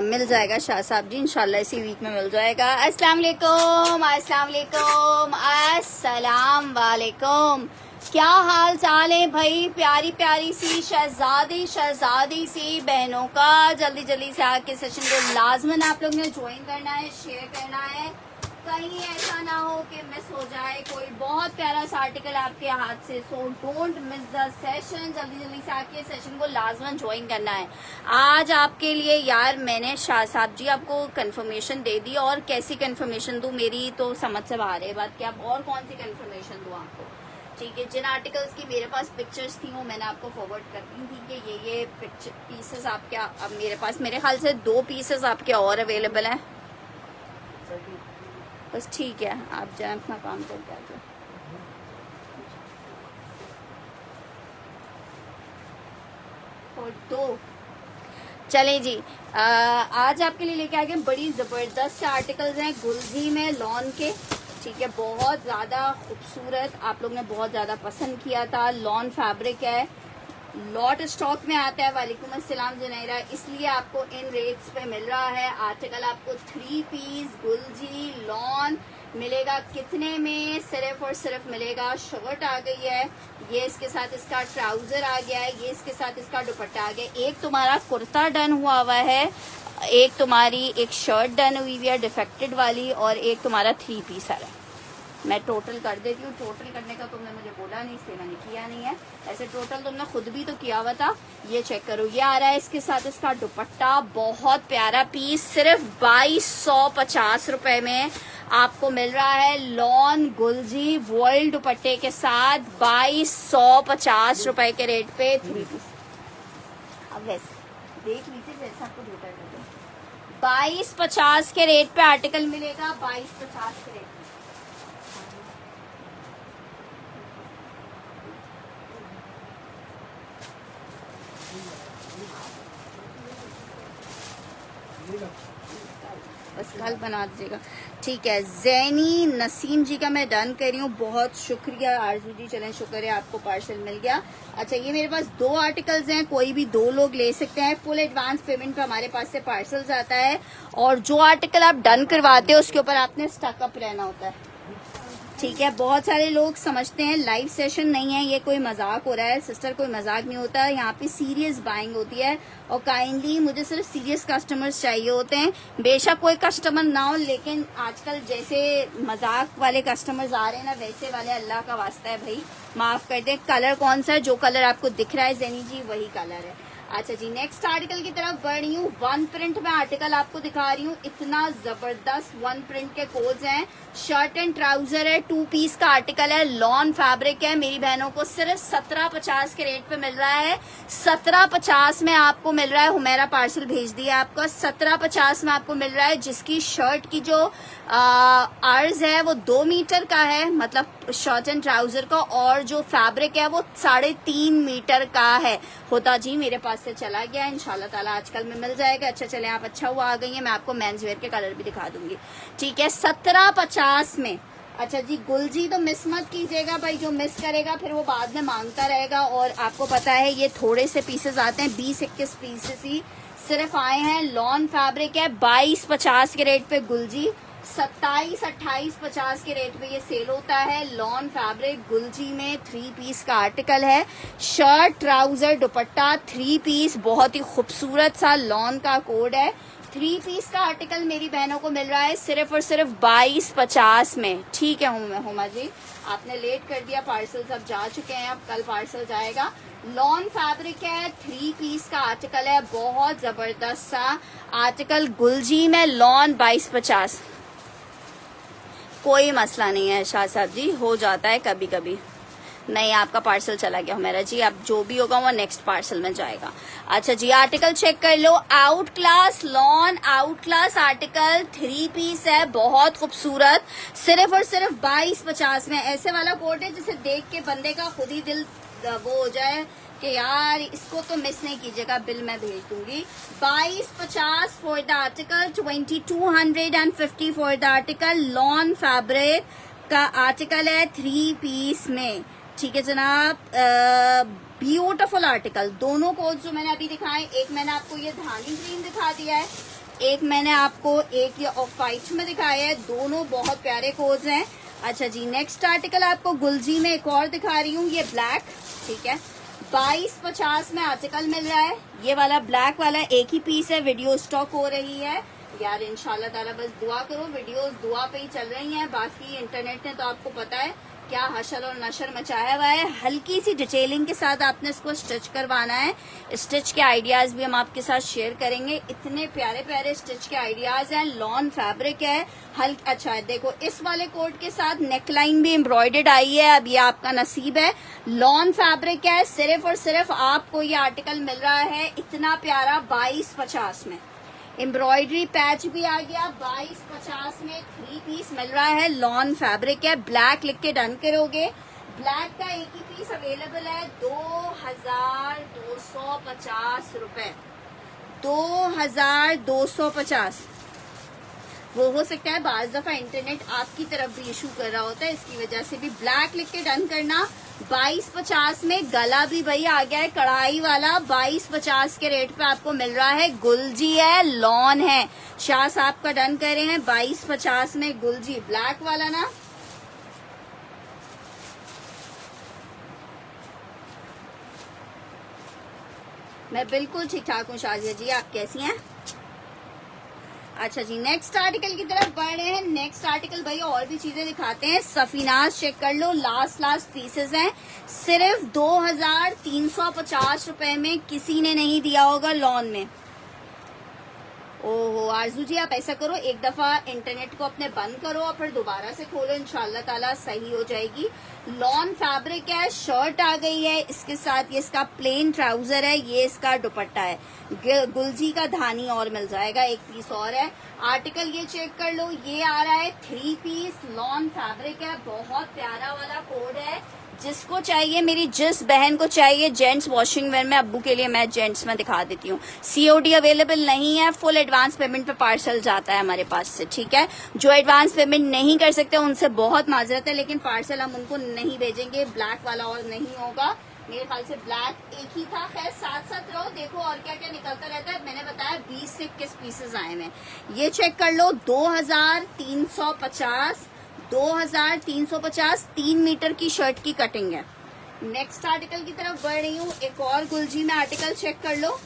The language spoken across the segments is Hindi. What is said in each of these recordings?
मिल जाएगा शाह साहब जी, इंशाल्लाह इसी वीक में मिल जाएगा। अस्सलाम वालेकुम, अस्सलाम वालेकुम, अस्सलाम वालेकुम। क्या हाल चाल है भाई? प्यारी प्यारी सी शहजादी सी बहनों का जल्दी जल्दी से आके सेशन को लाजमन आप लोग ने ज्वाइन करना है, शेयर करना है। कहीं ऐसा ना हो कि मिस हो जाए कोई बहुत प्यारा सा आर्टिकल आपके हाथ से। So don't miss the session, जल्दी जल्दी से आके सेशन को लाजमन ज्वाइन करना है। आज आपके लिए यार मैंने शाह साहब जी आपको कंफर्मेशन दे दी, और कैसी कंफर्मेशन दूं मेरी तो समझ से बाहर है बात कि अब और कौन सी कंफर्मेशन दूं आपको। ठीक है, जिन आर्टिकल्स की मेरे पास पिक्चर्स थी वो मैंने आपको फॉरवर्ड कर दी थी कि ये पिक्चर पीसेस आपके अब मेरे पास मेरे ख्याल से 2 पीसेस आपके और अवेलेबल हैं बस। ठीक है, आप जाए अपना काम करके आ जाओ। और 2 चले जी। आज आपके लिए लेके आ गए बड़ी जबरदस्त से आर्टिकल्स हैं गुलजी में लॉन के। ठीक है, बहुत ज्यादा खूबसूरत, आप लोग ने बहुत ज्यादा पसंद किया था। लॉन फैब्रिक है, लॉट स्टॉक में आता है। वालेकुम अस्सलाम जुनैरा, इसलिए आपको इन रेट्स पे मिल रहा है। आर्टिकल आपको 3 पीस गुलजी लॉन मिलेगा कितने में? सिर्फ और सिर्फ मिलेगा, शर्ट आ गई है, ये इसके साथ इसका ट्राउजर आ गया है, ये इसके साथ इसका दुपट्टा आ गया। एक तुम्हारा कुर्ता डन हुआ है, एक तुम्हारी एक शर्ट डन हुई है डिफेक्टेड वाली, और एक तुम्हारा 3 पीस आ रहा है। मैं टोटल कर देती हूँ। टोटल करने का तुमने मुझे बोला नहीं, इसलिए मैंने किया नहीं है। ऐसे टोटल तुमने खुद भी तो किया हुआ था। ये चेक करो, ये आ रहा है इसके साथ इसका दुपट्टा, बहुत प्यारा पीस, सिर्फ 2250 रुपए में आपको मिल रहा है। लॉन गुलजी वर्ल्ड दुपट्टे के साथ 2250 रुपए के रेट पे 3 पीस। अब वैसे देख लीजिए, जैसा आपको झूठा कर दो, 2250 के रेट पे आर्टिकल मिलेगा, 2250 के रेट पे। बस कल बना दीजिएगा। ठीक है, जैनी नसीम जी का मैं डन कर रही हूँ, बहुत शुक्रिया आरजू जी। चलें, शुक्र है आपको पार्सल मिल गया। अच्छा, ये मेरे पास 2 आर्टिकल्स हैं, कोई भी 2 लोग ले सकते हैं। फुल एडवांस पेमेंट पे हमारे पास से पार्सल्स आता है, और जो आर्टिकल आप डन करवाते हो उसके ऊपर आपने स्टकअप रहना होता है। ठीक है, बहुत सारे लोग समझते हैं लाइव सेशन नहीं है, ये कोई मजाक हो रहा है। सिस्टर, कोई मजाक नहीं होता, यहाँ पे सीरियस बाइंग होती है, और काइंडली मुझे सिर्फ सीरियस कस्टमर्स चाहिए होते हैं। बेशक कोई कस्टमर ना हो, लेकिन आजकल जैसे मजाक वाले कस्टमर्स आ रहे हैं ना, वैसे वाले अल्लाह का वास्ता है भाई माफ कर दे। कलर कौन सा है? जो कलर आपको दिख रहा है जैनी जी, वही कलर है। अच्छा जी, नेक्स्ट आर्टिकल की तरफ बढ़ रही हूँ। 1 प्रिंट में आर्टिकल आपको दिखा रही हूँ, इतना जबरदस्त 1 प्रिंट के कोड्स हैं। शर्ट एंड ट्राउजर है, 2 पीस का आर्टिकल है, लॉन फैब्रिक है। मेरी बहनों को सिर्फ 1750 के रेट पे मिल रहा है। 1750 में आपको मिल रहा है। हुमेरा पार्सल भेज दिया आपका। 1750 में आपको मिल रहा है, जिसकी शर्ट की जो अर्ज है वो 2 मीटर का है, मतलब शर्ट एंड ट्राउजर का, और जो फैब्रिक है वो 3.5 मीटर का है। होता जी मेरे पास से चला गया, इंशाल्लाह ताला आजकल में मिल जाएगा। अच्छा चले, आप अच्छा हुआ आ गई है, मैं आपको मेंस वेयर के कलर भी दिखा दूंगी। ठीक है, 1750 में। अच्छा जी, गुलजी तो मिस मत कीजिएगा भाई, जो मिस करेगा फिर वो बाद में मांगता रहेगा। और आपको पता है ये थोड़े से पीसेस आते हैं, 20-21 पीसेस ही सिर्फ आए हैं। लॉन फैब्रिक है, 2250 के रेट पे गुलजी, 27-28-50 के रेट पे ये सेल होता है। लॉन फैब्रिक गुलजी में 3 पीस का आर्टिकल है। शर्ट ट्राउजर दुपट्टा 3 पीस, बहुत ही खूबसूरत सा लॉन का कोड है। 3 पीस का आर्टिकल मेरी बहनों को मिल रहा है सिर्फ और सिर्फ 2250 में। ठीक है हुमा जी, आपने लेट कर दिया, पार्सल सब जा चुके हैं, अब कल पार्सल जाएगा। लॉन फैब्रिक है, 3 पीस का आर्टिकल है, बहुत जबरदस्त सा आर्टिकल गुलजी में लॉन 2250। कोई मसला नहीं है शाह साहब जी, हो जाता है कभी कभी। नहीं, आपका पार्सल चला गया मेरा जी, अब जो भी होगा वो नेक्स्ट पार्सल में जाएगा। अच्छा जी, आर्टिकल चेक कर लो। Out class lawn out class article 3 piece है, बहुत खूबसूरत, सिर्फ और सिर्फ 2250 में। ऐसे वाला कोट है जिसे देख के बंदे का खुद ही दिल वो हो जाए कि यार इसको तो मिस नहीं कीजिएगा, बिल मैं भेज दूंगी। 2250 for the article, 2250 for the article. Lawn fabric का आर्टिकल है 3 पीस में। ठीक है जनाब, ब्यूटीफुल आर्टिकल। दोनों कोड जो मैंने अभी दिखाए, एक मैंने आपको ये धानी ग्रीन दिखा दिया है, एक मैंने आपको एक ये ऑफ वाइट में दिखाया है। दोनों बहुत प्यारे कोड्स हैं। अच्छा जी, नेक्स्ट आर्टिकल आपको गुलजी में एक और दिखा रही हूँ, ये ब्लैक, ठीक है, 2250 में आर्टिकल मिल रहा है। ये वाला ब्लैक वाला एक ही पीस है, वीडियो स्टॉक हो रही है यार। इंशाल्लाह ताला बस दुआ करो, वीडियोस दुआ पे ही चल रही हैं। बाकी इंटरनेट ने तो आपको पता है क्या हशर और नशर मचाया हुआ है। हल्की सी डिटेलिंग के साथ आपने इसको स्टिच करवाना है। स्टिच के आइडियाज भी हम आपके साथ शेयर करेंगे। इतने प्यारे प्यारे स्टिच के आइडियाज हैं। लॉन फैब्रिक है, अच्छा है, देखो इस वाले कोट के साथ नेकलाइन भी एम्ब्रॉयडर्ड आई है। अब ये आपका नसीब है। लॉन फैब्रिक है, सिर्फ और सिर्फ आपको ये आर्टिकल मिल रहा है इतना प्यारा 2250 में। एम्ब्रॉयडरी पैच भी आ गया, 2250 में 3 पीस मिल रहा है। लॉन फैब्रिक है, ब्लैक लिख के डन करोगे। ब्लैक का एक ही पीस अवेलेबल है 2250 रुपए, 2250। वो हो सकता है बाज दफा इंटरनेट आपकी तरफ भी इशू कर रहा होता है, इसकी वजह से भी ब्लैक लिख के डन करना। 2250 में गला भी भाई आ गया है कढ़ाई वाला, 2250 के रेट पे आपको मिल रहा है। गुलजी है, लॉन है, शाह साहब का डन कर रहे हैं 2250 में गुलजी ब्लैक वाला ना। मैं बिल्कुल ठीक ठाक हूँ शाजिया जी, आप कैसी हैं? अच्छा जी, नेक्स्ट आर्टिकल की तरफ बढ़ रहे हैं। नेक्स्ट आर्टिकल भैया और भी चीजें दिखाते हैं। सफीनाज चेक कर लो, लास्ट पीसेस हैं। सिर्फ 2350 रुपए में किसी ने नहीं दिया होगा लॉन में। ओहो आरजू जी, आप ऐसा करो, एक दफा इंटरनेट को अपने बंद करो और फिर दोबारा से खोलो, इंशाल्लाह ताला सही हो जाएगी। लॉन फैब्रिक है, शर्ट आ गई है, इसके साथ ये इसका प्लेन ट्राउजर है, ये इसका दुपट्टा है। गुलजी का धानी और मिल जाएगा, एक पीस और है। आर्टिकल ये चेक कर लो, ये आ रहा है 3 पीस लॉन फैब्रिक है, बहुत प्यारा वाला कोड है। जिसको चाहिए, मेरी जिस बहन को चाहिए जेंट्स वॉशिंग वेयर में, अब्बू के लिए मैं जेंट्स में दिखा देती हूँ। सीओडी अवेलेबल नहीं है, फुल एडवांस पेमेंट पे पार्सल जाता है हमारे पास से, ठीक है। जो एडवांस पेमेंट नहीं कर सकते उनसे बहुत माजरत है, लेकिन पार्सल हम उनको नहीं भेजेंगे। ब्लैक वाला और नहीं होगा, मेरे ख्याल से ब्लैक एक ही था। खैर साथ रहो, देखो और क्या क्या निकलता रहता है। मैंने बताया 20 से 21 पीसेस आए हैं। ये चेक कर लो, 2350, 2350 3 मीटर की शर्ट की कटिंग है। नेक्स्ट आर्टिकल की तरफ बढ़ रही हूँ। एक और गुलजी में आर्टिकल चेक कर लो।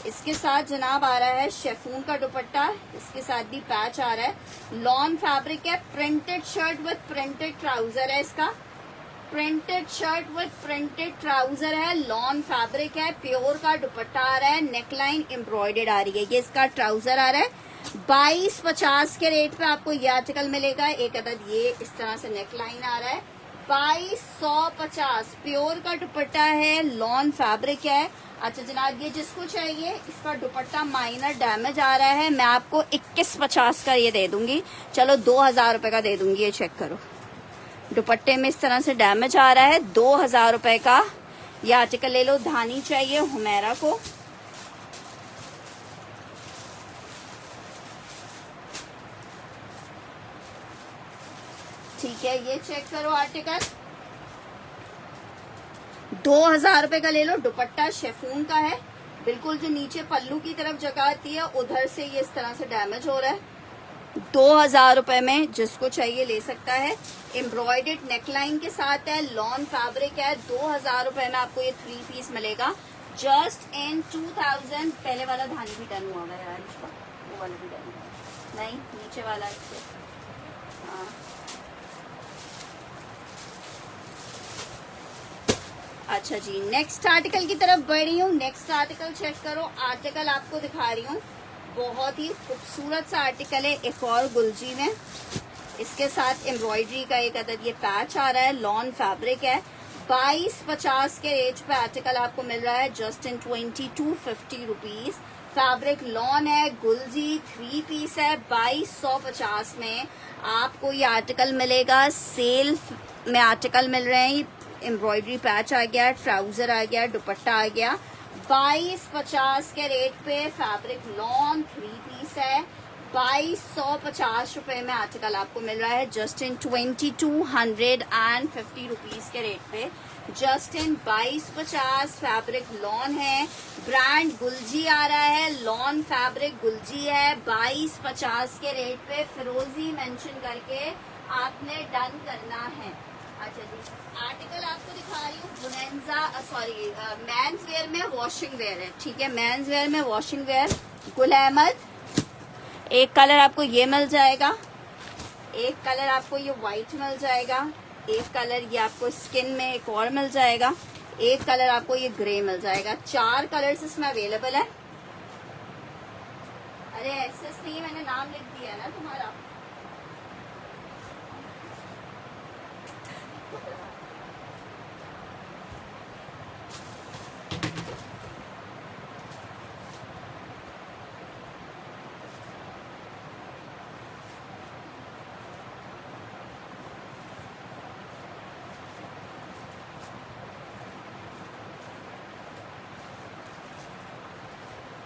इसके साथ जनाब आ रहा है शेफून का दुपट्टा, इसके साथ भी पैच आ रहा है। लॉन फैब्रिक है, printed shirt with printed trouser है। इसका printed shirt with printed trouser है, लॉन फैब्रिक है, प्योर का दुपट्टा आ रहा है, नेकलाइन एम्ब्रॉयडर्ड आ रही है। ये इसका ट्राउजर आ रहा है। 2250 के रेट पे आपको ये आर्टिकल मिलेगा। एक अदद ये इस तरह से नेकलाइन आ रहा है, 2250। प्योर का दुपट्टा है, लॉन फैब्रिक है। अच्छा जनाब, ये जिसको चाहिए, इसका दुपट्टा माइनर डैमेज आ रहा है, मैं आपको 2150 का ये दे दूंगी। चलो 2000 रुपए का दे दूंगी। ये चेक करो, दुपट्टे में इस तरह से डैमेज आ रहा है, 2000 रुपए का ये आर्टिकल ले लो। धानी चाहिए हुमैरा को, ठीक है। ये चेक करो आर्टिकल, 2000 रुपए का ले लो। दुपट्टा शेफून का है, बिल्कुल जो नीचे पल्लू की तरफ जगह आती है उधर से ये इस तरह से डैमेज हो रहा है। 2000 रुपए में जिसको चाहिए ले सकता है। एम्ब्रॉयडर्ड नेकलाइन के साथ है, लॉन फैब्रिक है। 2000 रुपए में आपको ये 3 पीस मिलेगा जस्ट इन 2000। पहले वाला धानी भी डन हुआ है यार, इसका वो वाला भी डन हुआ नहीं, नीचे वाला इससे। हाँ अच्छा जी, नेक्स्ट आर्टिकल की तरफ बढ़ रही हूँ। नेक्स्ट आर्टिकल चेक करो। आर्टिकल आपको दिखा रही हूँ, बहुत ही खूबसूरत सा आर्टिकल है, एक और गुलजी में। इसके साथ एम्ब्रॉयडरी का एक अदद ये पैच आ रहा है, लॉन फैब्रिक है। 2250 के रेट पे आर्टिकल आपको मिल रहा है just in 2250 rupees. Fabric lawn है, गुलजी 3 पीस है, 2250 में आपको ये आर्टिकल मिलेगा। सेल में आर्टिकल मिल रहे हैं, एम्ब्रॉयडरी पैच आ गया, ट्राउजर आ गया, दुपट्टा आ गया। 2250 के रेट पे फैब्रिक लॉन 3 पीस है, 2250 रुपए में आर्टिकल आपको मिल रहा है जस्ट इन 2250 रुपीज के रेट पे। जस्ट इन 2250 फैब्रिक लॉन है, ब्रांड गुलजी आ रहा है, लॉन फैब्रिक गुलजी है 2250 के रेट पे। फिरोजी मेंशन करके आपने डन करना है। अच्छा जी, आर्टिकल आपको दिखा रही हूँ बुनेंजा, सॉरी मेंस वेयर में वॉशिंग वेयर है, ठीक है, मेंस वेयर में वॉशिंग वेयर। गुल अहमद, एक कलर आपको ये मिल जाएगा, एक कलर आपको ये व्हाइट मिल जाएगा, एक कलर ये आपको स्किन में एक और मिल जाएगा, एक कलर आपको ये ग्रे मिल जाएगा। 4 कलर्स इसमें अवेलेबल है। अरे SS नहीं, मैंने नाम लिख दिया ना तुम्हारा।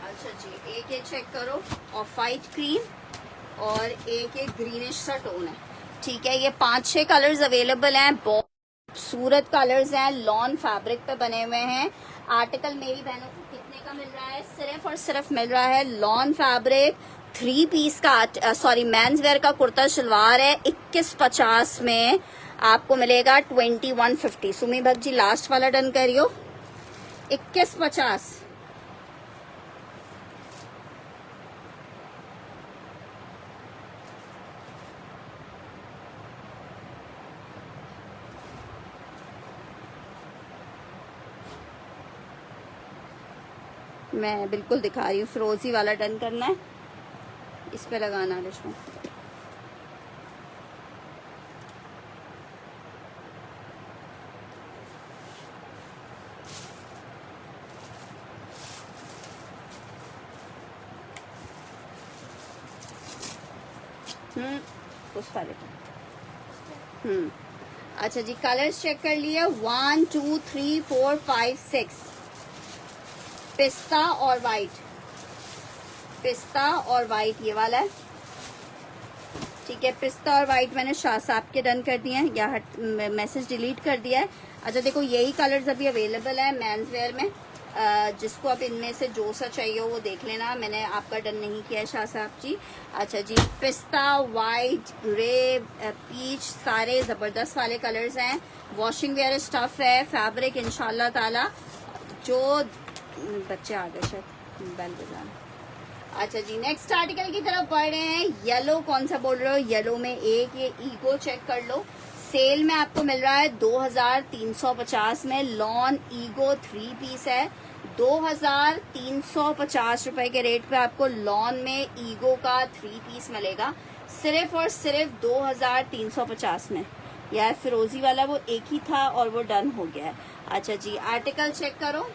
अच्छा जी, एक ये चेक करो, ऑफ वाइट क्रीम और एक ग्रीनिश सा टोन है, ठीक है। ये 5-6 कलर्स अवेलेबल हैं, बहुत खूबसूरत कलर्स हैं, लॉन फैब्रिक पे बने हुए हैं। आर्टिकल मेरी बहनों को कितने का मिल रहा है? सिर्फ और सिर्फ मिल रहा है लॉन फैब्रिक 3 पीस का, सॉरी मेंस वेयर का कुर्ता शलवार है 2150 में आपको मिलेगा 2150। सुमी भक्त जी लास्ट वाला डन करियो, 2150। मैं बिल्कुल दिखा रही हूँ, फिरोजी वाला डन करना है, इस पे लगाना है इसमें। उस वाले पे। अच्छा जी, कलर्स चेक कर लिए, 1 2 3 4 5 6। पिस्ता और वाइट, पिस्ता और वाइट ये वाला है, ठीक है। पिस्ता और वाइट मैंने शाह साहब के डन कर दिए हैं, या मैसेज डिलीट कर दिया है। अच्छा देखो, यही कलर्स अभी अवेलेबल है मेंस वेयर में, जिसको आप इनमें से जो सा चाहिए हो वो देख लेना, मैंने आपका डन नहीं किया है शाह साहब जी। अच्छा जी, पिस्ता, वाइट, ग्रे, पीच, सारे ज़बरदस्त वाले कलर्स हैं। वॉशिंग वेयर स्टफ है, फैब्रिक इंशाल्लाह ताला। जो बच्चे आ गए शायद बेल बजाना। अच्छा जी, नेक्स्ट आर्टिकल की तरफ बढ़ रहे हैं। येलो कौन सा बोल रहे हो? येलो में एक ये ईगो चेक कर लो, सेल में आपको मिल रहा है 2350 में। लॉन ईगो 3 पीस है, 2350 रुपए के रेट पे आपको लॉन में ईगो का 3 पीस मिलेगा, सिर्फ और सिर्फ 2350 में। यार फिरोजी वाला वो एक ही था और वो डन हो गया है। अच्छा जी, आर्टिकल चेक करो,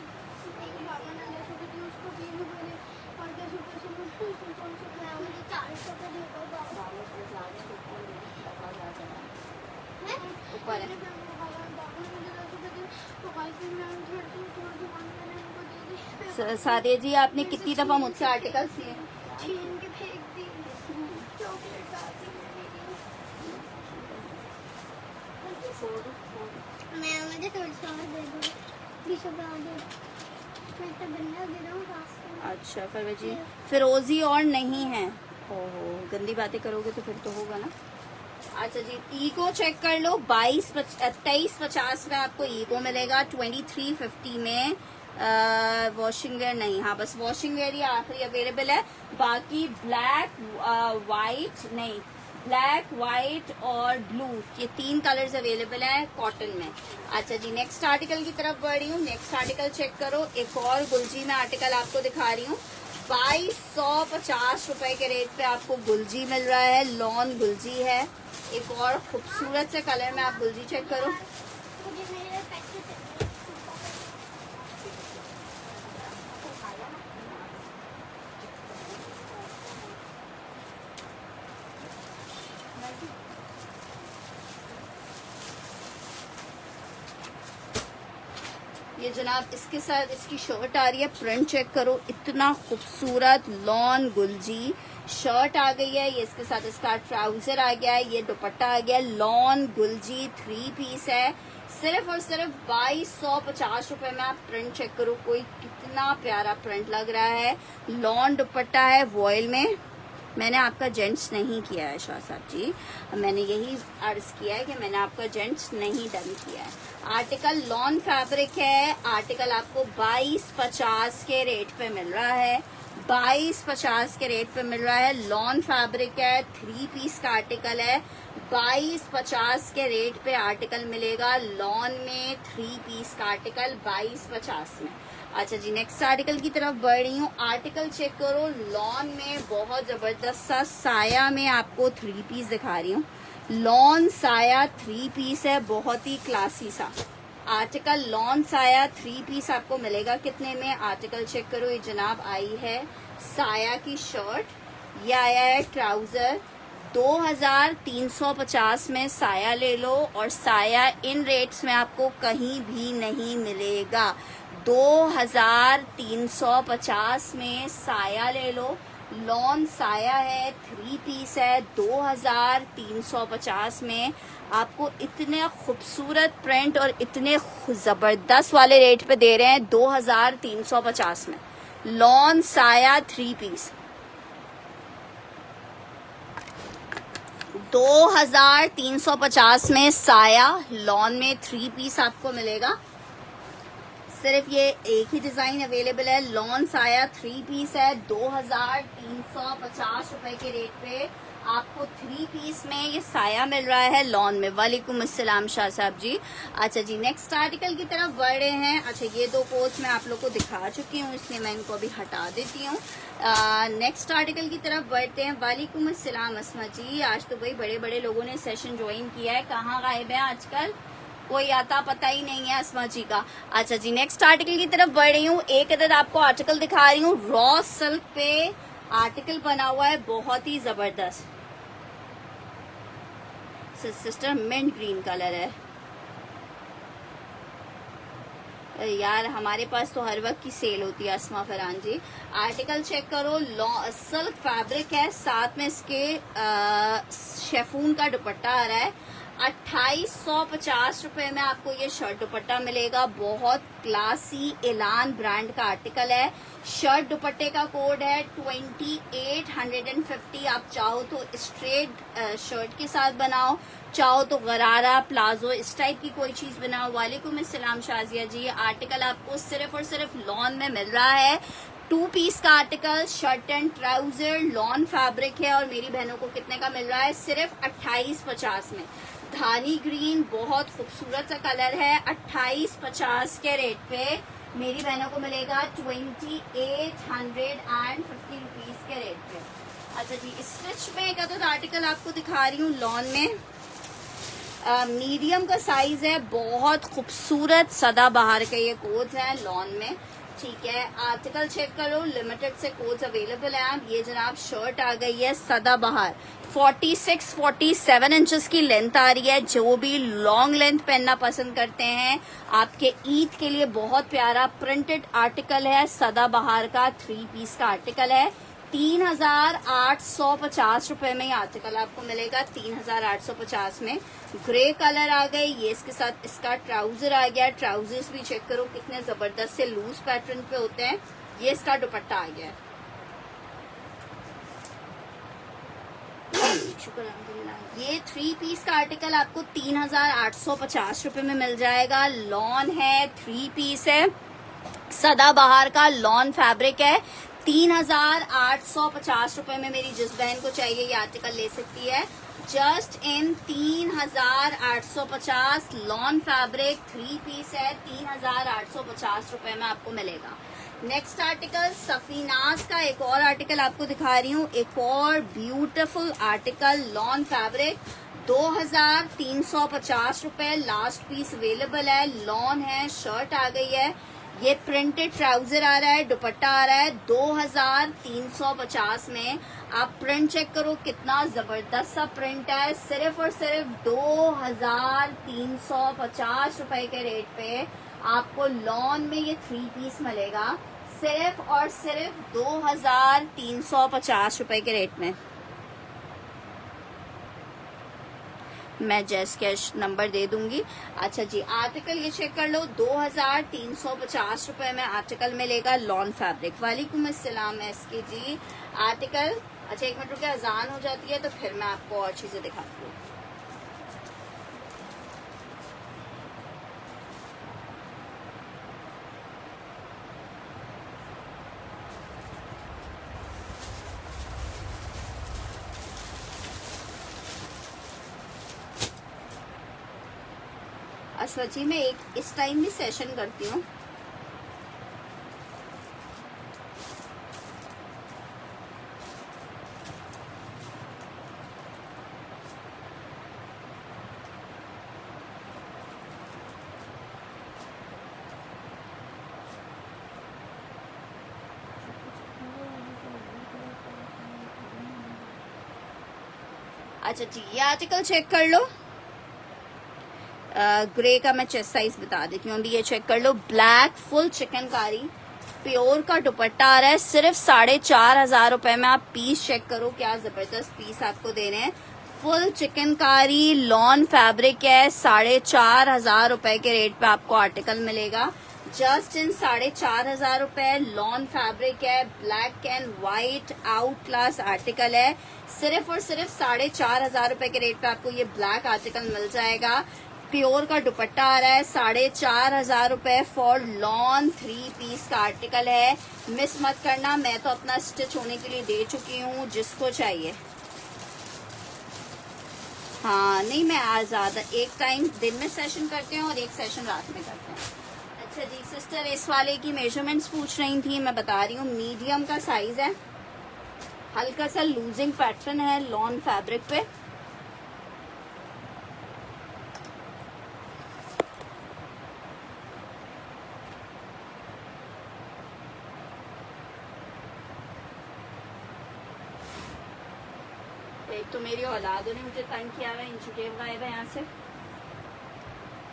ऊपर है। सादिया जी, आपने कितनी दफा मुझसे आर्टिकल्स लिए? अच्छा फरवा जी, फिरोजी और नहीं है, ओहो गंदी बातें करोगे तो फिर तो होगा ना। अच्छा जी, ईगो चेक कर लो, 2350 में आपको ईगो मिलेगा, 2350 में वॉशिंग वेयर नहीं, हाँ बस वॉशिंग वेयर ही आखिरी अवेलेबल है। बाकी ब्लैक, वाइट नहीं, ब्लैक, वाइट और ब्लू, ये 3 कलर्स अवेलेबल है कॉटन में। अच्छा जी, नेक्स्ट आर्टिकल की तरफ बढ़ रही हूँ। नेक्स्ट आर्टिकल चेक करो, एक और गुलजी में आर्टिकल आपको दिखा रही हूँ। 2250 रुपए के रेट पे आपको गुलजी मिल रहा है, लॉन गुलजी है। एक और खूबसूरत से कलर में आप गुलजी चेक करो, ये जनाब इसके साथ इसकी शर्ट आ रही है, प्रिंट चेक करो, इतना खूबसूरत लॉन गुलजी शर्ट आ गई है, ये इसके साथ इसका ट्राउजर आ गया है, ये दुपट्टा आ गया। लॉन गुलजी 3 पीस है, सिर्फ और सिर्फ 2250 रुपए में। आप प्रिंट चेक करो, कोई कितना प्यारा प्रिंट लग रहा है। लॉन दुपट्टा है वॉयल में। मैंने आपका जेंट्स नहीं किया है शाह साहब जी, मैंने यही अर्ज किया है कि मैंने आपका जेंट्स नहीं डन किया है। आर्टिकल लॉन फैब्रिक है, आर्टिकल आपको 2250 के रेट पे मिल रहा है, 2250 के रेट पे मिल रहा है। लॉन फैब्रिक है, 3 पीस का आर्टिकल है, 2250 के रेट पे आर्टिकल मिलेगा। लॉन में 3 पीस का आर्टिकल 2250 में। अच्छा जी, नेक्स्ट आर्टिकल की तरफ बढ़ रही हूँ। आर्टिकल चेक करो, लॉन में बहुत जबरदस्त सा साया में आपको 3 पीस दिखा रही हूँ। लॉन साया 3 पीस है, बहुत ही क्लासी सा आर्टिकल। लॉन साया 3 पीस आपको मिलेगा कितने में? आर्टिकल चेक करो, ये जनाब आई है साया की शर्ट, ये आया है ट्राउजर। 2350 में साया ले लो, और साया इन रेट्स में आपको कहीं भी नहीं मिलेगा। 2350 में साया ले लो। लॉन साया है, 3 पीस है, 2350 में आपको इतने खूबसूरत प्रिंट और इतने जबरदस्त वाले रेट पे दे रहे हैं 2350 में। लॉन साया 3 पीस 2350 में साया लॉन में 3 पीस आपको मिलेगा। सिर्फ ये एक ही डिजाइन अवेलेबल है। लॉन साया 3 पीस है, 2350 रुपए के रेट पे आपको 3 पीस में ये साया मिल रहा है लॉन में। वालेकुम अस्सलाम शाह साहब जी। अच्छा जी, नेक्स्ट आर्टिकल की तरफ बढ़ रहे हैं। अच्छा, ये 2 कोट्स मैं आप लोग को दिखा चुकी हूँ, इसलिए मैं इनको अभी हटा देती हूँ। नेक्स्ट आर्टिकल की तरफ बढ़ते हैं। वालेकुम अस्सलाम अस्मा जी। आज तो भाई बड़े बड़े लोगों ने सेशन ज्वाइन किया है, कहाँ गायब है आजकल, कोई आता पता ही नहीं है अस्मा जी का। अच्छा जी, नेक्स्ट आर्टिकल की तरफ बढ़ रही हूँ। एक अदद आपको आर्टिकल दिखा रही हूँ, रॉ सिल्क पे आर्टिकल बना हुआ है, बहुत ही जबरदस्त। सिस्टर मिंट ग्रीन कलर है यार, हमारे पास तो हर वक्त की सेल होती है अस्मा फरहान जी। आर्टिकल चेक करो, सिल्क फैब्रिक है, साथ में इसके शेफून का दुपट्टा आ रहा है। 2850 रुपए में आपको ये शर्ट दुपट्टा मिलेगा। बहुत क्लासी एलान ब्रांड का आर्टिकल है। शर्ट दुपट्टे का कोड है 2850। आप चाहो तो स्ट्रेट शर्ट के साथ बनाओ, चाहो तो गरारा प्लाजो इस टाइप की कोई चीज बनाओ। वालेकुम अस्सलाम शाजिया जी। आर्टिकल आपको सिर्फ और सिर्फ लॉन में मिल रहा है। 2 पीस का article, shirt and trouser, lawn fabric है, और मेरी बहनों को कितने का मिल रहा है? सिर्फ 2850 में। धानी ग्रीन बहुत खूबसूरत सा कलर है, 2850 के रेट पे मेरी बहनों को मिलेगा 2850 रुपीज के रेट पे। अच्छा जी, स्टिच में एक अदद आर्टिकल आपको दिखा रही हूँ लॉन में। मीडियम का साइज है, बहुत खूबसूरत सदाबहार के ये कोट्स हैं लॉन में। ठीक है, आर्टिकल चेक करो, लिमिटेड से कोट्स अवेलेबल है। आप ये जनाब शर्ट आ गई है सदाबहार, 46-47 इंचेस की लेंथ आ रही है। जो भी लॉन्ग लेंथ पहनना पसंद करते हैं, आपके ईद के लिए बहुत प्यारा प्रिंटेड आर्टिकल है। सदाबहार का 3 पीस का आर्टिकल है। 3850 रुपए में ये आर्टिकल आपको मिलेगा। 3850 में ग्रे कलर आ गई, ये इसके साथ इसका ट्राउजर आ गया। ट्राउजर्स भी चेक करो कितने जबरदस्त से लूज पैटर्न पे होते हैं। ये इसका दुपट्टा आ गया। शुक्र अल्हम्दुलिल्लाह। ये 3 पीस का आर्टिकल आपको 3850 रुपए में मिल जाएगा। लॉन है, 3 पीस है, सदाबहार का लॉन फैब्रिक है। 3850 रुपए में मेरी जिस बहन को चाहिए ये आर्टिकल ले सकती है। Just in 3850 lawn fabric 3 piece है, 3850 रुपए में आपको मिलेगा। नेक्स्ट आर्टिकल सफीनाज का एक और आर्टिकल आपको दिखा रही हूँ। एक और ब्यूटीफुल आर्टिकल लॉन फैब्रिक, 2350 रुपए। लास्ट पीस अवेलेबल है, लॉन है, शर्ट आ गई है। ये प्रिंटेड ट्राउजर आ रहा है, दुपट्टा आ रहा है। 2350 में आप प्रिंट चेक करो कितना जबरदस्त सा प्रिंट है। सिर्फ और सिर्फ 2350 रुपए के रेट पे आपको लॉन में ये 3 पीस मिलेगा। सिर्फ और सिर्फ 2350 रुपए के रेट में। मैं जैस कैश नंबर दे दूंगी। अच्छा जी, आर्टिकल ये चेक कर लो, 2350 रुपए में आर्टिकल मिलेगा लॉन फैब्रिक। वालेकुम अस्सलाम एसके जी। आर्टिकल, अच्छा 1 मिनट रुके, अजान हो जाती है तो फिर मैं आपको और चीजें दिखाती हूँ। असवद जी, मैं एक इस टाइम भी सेशन करती हूँ। अच्छा जी, ये आर्टिकल चेक कर लो। ग्रे का मैं चेस्ट साइज बता देती हूँ। ये चेक कर लो, ब्लैक फुल चिकनकारी प्योर का दुपट्टा आ रहा है सिर्फ 4500 रुपए में। आप पीस चेक करो, क्या जबरदस्त पीस आपको दे रहे हैं। फुल चिकनकारी लॉन फैब्रिक है, 4500 रुपए के रेट पे आपको आर्टिकल मिलेगा। जस्ट इन 4500 रुपए लॉन फैब्रिक है, black and white out class article है। सिर्फ और सिर्फ 4500 रुपए के रेट पे आपको ये ब्लैक आर्टिकल मिल जाएगा। प्योर का दुपट्टा आ रहा है, 4500 रुपए फॉर लॉन 3 पीस का आर्टिकल है। मिस मत करना, मैं तो अपना स्टिच होने के लिए दे चुकी हूँ जिसको चाहिए। हाँ नहीं, मैं आज ज्यादा एक टाइम दिन में सेशन करते हैं और एक सेशन रात में करते हैं। अच्छा जी, सिस्टर इस वाले की मेजरमेंट्स पूछ रही थी, मैं बता रही हूँ। मीडियम का साइज है, हल्का सा लूजिंग पैटर्न है लॉन फैब्रिक पे। एक तो मेरी औलादों ने मुझे तंग किया हुआ, इंची टेप गायब है यहाँ से।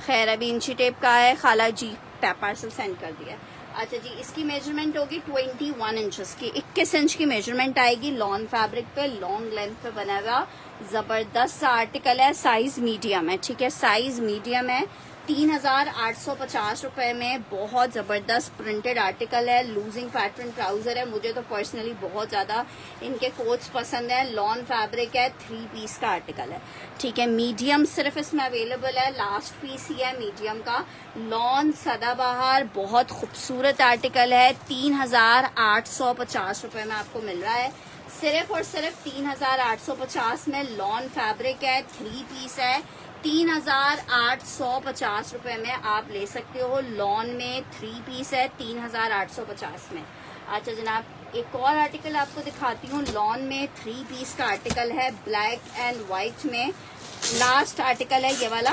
खैर अभी इंची टेप का है, खाला जी पार्सल सेंड कर दिया। अच्छा जी, इसकी मेजरमेंट होगी 21 इंचेस की, 21 इंच की मेजरमेंट आएगी। लॉन फैब्रिक पे लॉन्ग लेंथ पे बना हुआ जबरदस्त सा आर्टिकल है। साइज मीडियम है, ठीक है, साइज मीडियम है। 3850 रुपए में बहुत जबरदस्त प्रिंटेड आर्टिकल है। लूजिंग पैटर्न ट्राउजर है, मुझे तो पर्सनली बहुत ज्यादा इनके कोट्स पसंद है। लॉन फैब्रिक है, 3 पीस का आर्टिकल है, ठीक है। मीडियम सिर्फ इसमें अवेलेबल है, लास्ट पीस ही है मीडियम का। लॉन सदाबहार बहुत खूबसूरत आर्टिकल है, 3850 रुपए में आपको मिल रहा है। सिर्फ और सिर्फ 3850 में लॉन फैब्रिक है, 3 पीस है। 3850 रुपए में आप ले सकते हो। लॉन में 3 पीस है, 3850 में। अच्छा जनाब, एक और आर्टिकल आपको दिखाती हूँ। लॉन में 3 पीस का आर्टिकल है, ब्लैक एंड व्हाइट में। लास्ट आर्टिकल है ये वाला,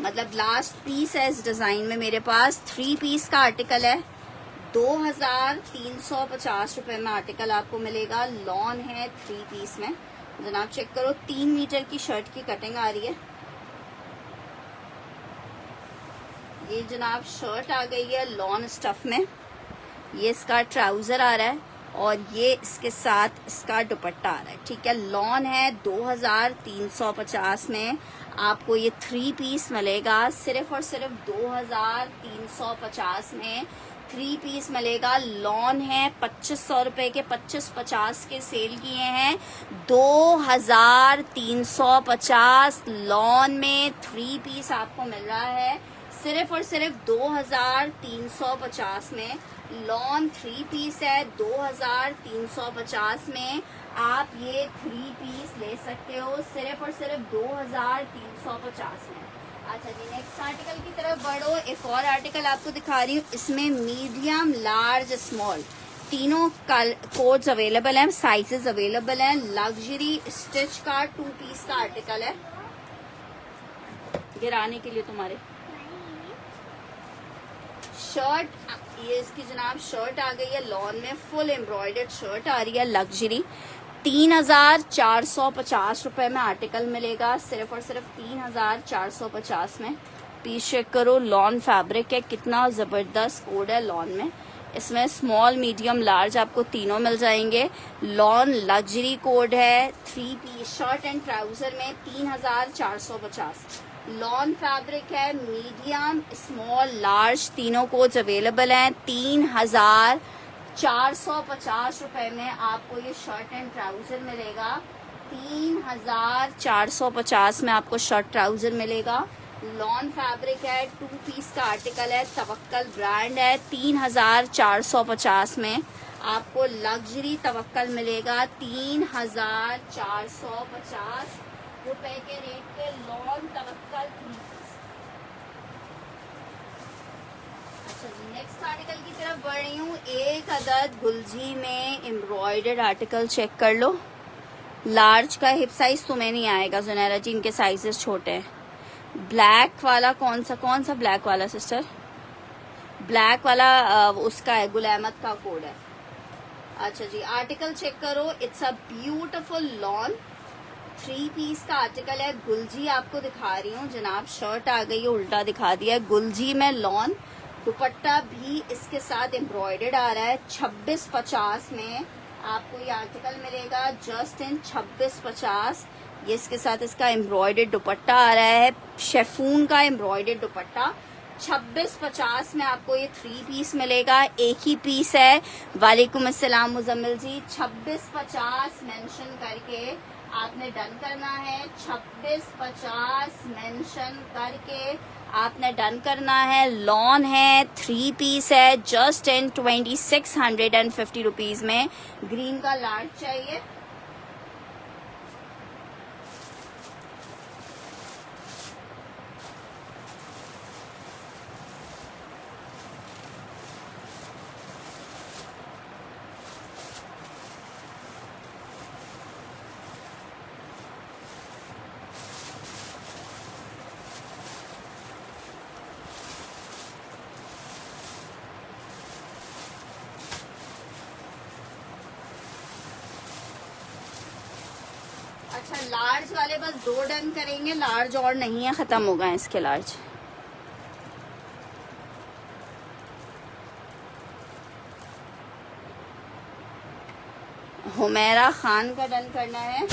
मतलब लास्ट पीस है इस डिजाइन में मेरे पास। 3 पीस का आर्टिकल है, 2350 रुपए में आर्टिकल आपको मिलेगा। लॉन है 3 पीस में। जनाब चेक करो, 3 मीटर की शर्ट की कटिंग आ रही है। ये जनाब शर्ट आ गई है लॉन स्टफ में। ये इसका ट्राउजर आ रहा है और ये इसके साथ इसका दुपट्टा आ रहा है, ठीक है। लॉन है 2350 में आपको ये 3 पीस मिलेगा। सिर्फ और सिर्फ 2350 में 3 पीस मिलेगा। लॉन है 2500 रुपए के, 2550 के सेल किए हैं। 2350 लॉन में 3 पीस आपको मिल रहा है। सिर्फ और सिर्फ 2350 में लॉन 3 पीस है। 2350 में आप ये 3 पीस ले सकते हो, सिर्फ और सिर्फ 2350 में। अच्छा जी, नेक्स्ट आर्टिकल की तरफ बढ़ो। एक और आर्टिकल आपको दिखा रही हूँ, इसमें मीडियम लार्ज स्मॉल तीनों कोड्स अवेलेबल हैं, साइजेस अवेलेबल हैं। लग्जरी स्टिच का 2 पीस का आर्टिकल है, गिराने के लिए तुम्हारे। शर्ट, ये इसकी जनाब शर्ट आ गई है लॉन में, फुल एम्ब्रॉयडर्ड शर्ट आ रही है लग्जरी। 3450 रुपए में आर्टिकल मिलेगा, सिर्फ और सिर्फ 3450 में। पीस चेक करो, लॉन फैब्रिक है, कितना जबरदस्त कोड है लॉन में। इसमें स्मॉल मीडियम लार्ज आपको तीनों मिल जाएंगे। लॉन लग्जरी कोड है, 3 पीस शर्ट एंड ट्राउजर में 3450। लॉन फैब्रिक है, मीडियम स्मॉल लार्ज तीनों कोड्स अवेलेबल हैं। 3450 रुपए में आपको ये शर्ट एंड ट्राउजर मिलेगा। 3450 में आपको शर्ट ट्राउजर मिलेगा। लॉन फैब्रिक है, 2 पीस का आर्टिकल है, तवक्कल ब्रांड है। 3450 में आपको लग्जरी तवक्कल मिलेगा। 3450 रुपए के रेट पे लॉन तवक्कल 3 पीस। अच्छा जी, नेक्स्ट आर्टिकल की तरफ बढ़ रही हूँ। एक अदद गुलजी में एम्ब्रॉयडर्ड आर्टिकल चेक कर लो। लार्ज का हिप साइज तुम्हें नहीं आएगा जुनैरा जी, इनके साइजेस छोटे हैं। ब्लैक वाला कौन सा ब्लैक वाला सिस्टर? ब्लैक वाला उसका है, गुल अहमद का कोड है। अच्छा जी, आर्टिकल चेक करो। It's a beautiful lawn 3 piece का आर्टिकल है। गुलजी आपको दिखा रही हूँ जनाब, शर्ट आ गई है, उल्टा दिखा दिया है। गुलजी में लॉन, दुपट्टा भी इसके साथ एम्ब्रॉयडर्ड आ रहा है। 2650 में आपको ये आर्टिकल मिलेगा, जस्ट इन 2650। ये इसके साथ इसका एम्ब्रॉयडर्ड दुपट्टा आ रहा है, शेफून का एम्ब्रॉयडर्ड दुपट्टा। 2650 में आपको ये 3 पीस मिलेगा। एक ही पीस है। वालेकुम अस्सलाम मुजम्मिल जी। 2650 मेंशन करके आपने डन करना है। 2650 मेंशन करके आपने डन करना है। लॉन है, 3 पीस है, जस्ट इन 2650 रुपीज में। ग्रीन का लार्ज चाहिए। अच्छा, लार्ज वाले बस 2 डन करेंगे, लार्ज और नहीं है, खत्म हो गए इसके लार्ज। हुमैरा खान का डन करना है।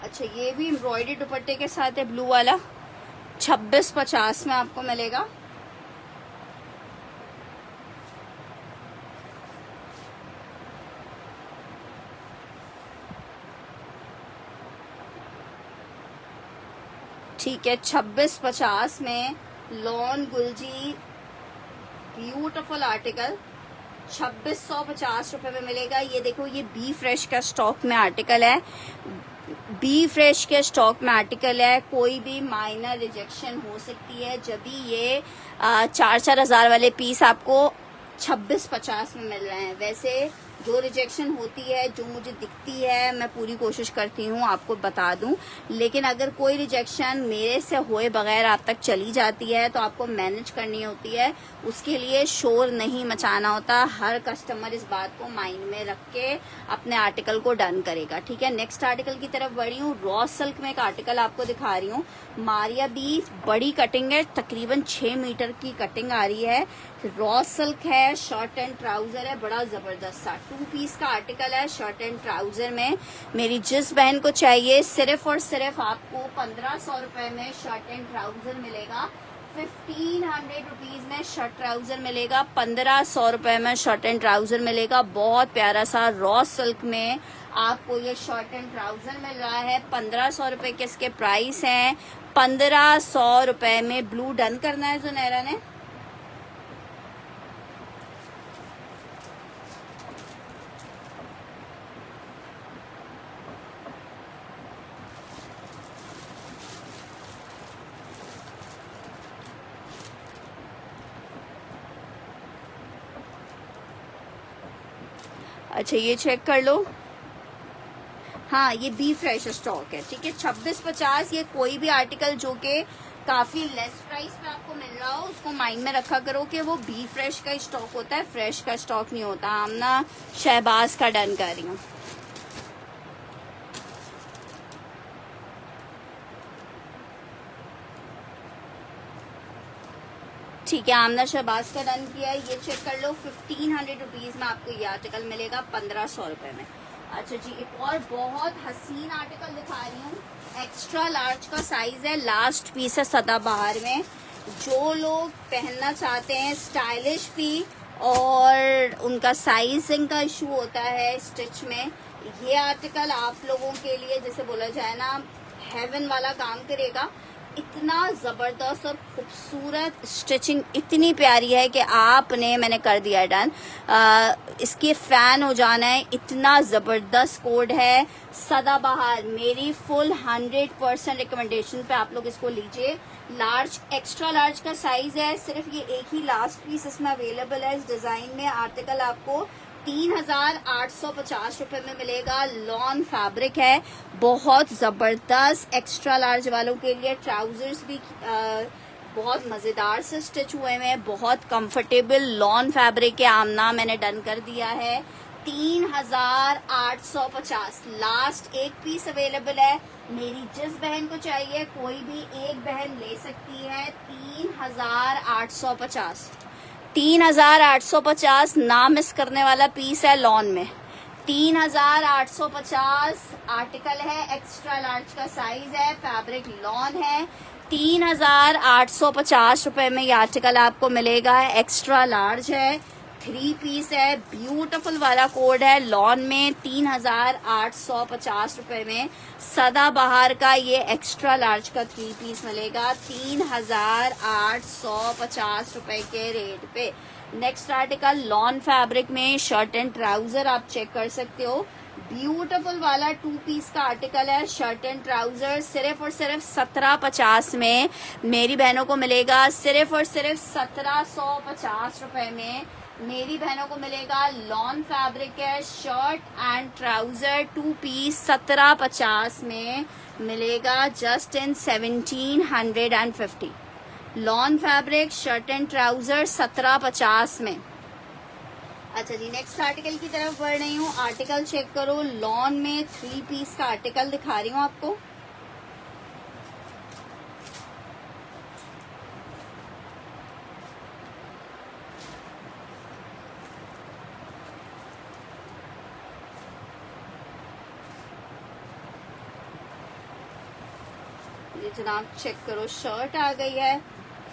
अच्छा, ये भी एम्ब्रॉयडरी दुपट्टे के साथ है, ब्लू वाला। 2650 में आपको मिलेगा। ठीक है, 2650 में लॉन गुलजी ब्यूटीफुल आर्टिकल 2650 रुपए में मिलेगा। ये देखो, ये बी फ्रेश का स्टॉक में आर्टिकल है। बी फ्रेश के स्टॉक में आर्टिकल है। कोई भी माइनर रिजेक्शन हो सकती है, जब भी ये 4-4 हजार वाले पीस आपको 2650 में मिल रहे हैं। वैसे जो रिजेक्शन होती है, जो मुझे दिखती है, मैं पूरी कोशिश करती हूँ आपको बता दूं। लेकिन अगर कोई रिजेक्शन मेरे से होए बगैर आप तक चली जाती है तो आपको मैनेज करनी होती है। उसके लिए शोर नहीं मचाना होता। हर कस्टमर इस बात को माइंड में रख के अपने आर्टिकल को डन करेगा। ठीक है, नेक्स्ट आर्टिकल की तरफ बढ़ी हूँ। रॉ सिल्क में एक आर्टिकल आपको दिखा रही हूँ। मारिया बी, बड़ी कटिंग है, तकरीबन 6 मीटर की कटिंग आ रही है। रॉ सिल्क है, शर्ट एंड ट्राउजर है, बड़ा जबरदस्त सा 2 पीस का आर्टिकल है शर्ट एंड ट्राउजर में। मेरी जिस बहन को चाहिए, सिर्फ और सिर्फ आपको 1500 रुपए में शर्ट एंड ट्राउजर मिलेगा। 1500 रुपीज में शर्ट ट्राउजर मिलेगा। 1500 रुपए में शर्ट एंड ट्राउजर मिलेगा। बहुत प्यारा सा रॉ सिल्क में आपको ये शर्ट एंड ट्राउजर मिल रहा है। 1500 रुपए के इसके प्राइस हैं। 1500 रुपए में ब्लू डन करना है जुनैरा ने। अच्छा ये चेक कर लो, हाँ ये बी फ्रेश स्टॉक है, ठीक है। 2650 ये कोई भी आर्टिकल जो कि काफी लेस प्राइस पे आपको मिल रहा हो उसको माइंड में रखा करो कि वो बी फ्रेश का स्टॉक होता है, फ्रेश का स्टॉक नहीं होता। आमना शहबाज का डन कर रही हूँ। ठीक है, आमना शहबाज का डन किया है। ये चेक कर लो 1500 रुपीज में आपको ये आर्टिकल मिलेगा 1500 रुपए में। अच्छा जी, एक और बहुत हसीन आर्टिकल दिखा रही हूँ, एक्स्ट्रा लार्ज का साइज है, लास्ट पीस है सदाबहार में। जो लोग पहनना चाहते हैं स्टाइलिश भी और उनका साइजिंग का इशू होता है स्टिच में, ये आर्टिकल आप लोगों के लिए जैसे बोला जाए ना हेवन वाला काम करेगा। इतना जबरदस्त और खूबसूरत स्टिचिंग इतनी प्यारी है कि आपने, मैंने कर दिया डन, इसके फैन हो जाना है। इतना जबरदस्त कोड है सदाबहार, मेरी फुल 100% रिकमेंडेशन पे आप लोग इसको लीजिए। लार्ज, एक्स्ट्रा लार्ज का साइज है, सिर्फ ये एक ही लास्ट पीस इसमें अवेलेबल है इस डिजाइन में। आर्टिकल आपको 3850 रुपए में मिलेगा। लॉन फैब्रिक है, बहुत जबरदस्त। एक्स्ट्रा लार्ज वालों के लिए ट्राउजर्स भी बहुत मजेदार से स्टिच हुए हैं, बहुत कंफर्टेबल लॉन फैब्रिक है। आमना मैंने डन कर दिया है 3850। लास्ट एक पीस अवेलेबल है, मेरी जिस बहन को चाहिए कोई भी एक बहन ले सकती है। 3850, 3850 ना मिस करने वाला पीस है लॉन में। 3850 आर्टिकल है, एक्स्ट्रा लार्ज का साइज है, फैब्रिक लॉन है। 3850 रुपए में ये आर्टिकल आपको मिलेगा, एक्स्ट्रा लार्ज है, 3 पीस है, ब्यूटीफुल वाला कोड है लॉन में। 3850 रुपए में सदाबहार का ये एक्स्ट्रा लार्ज का 3 पीस मिलेगा 3850 रुपए के रेट पे। नेक्स्ट आर्टिकल लॉन फैब्रिक में शर्ट एंड ट्राउजर आप चेक कर सकते हो, ब्यूटीफुल वाला 2 पीस का आर्टिकल है। शर्ट एंड ट्राउजर सिर्फ और सिर्फ 1750 में मेरी बहनों को मिलेगा, सिर्फ और सिर्फ 1750 रुपए में मेरी बहनों को मिलेगा। लॉन फैब्रिक है, शर्ट एंड ट्राउजर 2 पीस 1750 में मिलेगा, just in 1750। Lawn fabric shirt and trouser 1750 में। अच्छा जी, नेक्स्ट आर्टिकल की तरफ बढ़ रही हूँ। आर्टिकल चेक करो, लॉन में 3 पीस का आर्टिकल दिखा रही हूँ आपको। ये जनाब चेक करो, शर्ट आ गई है,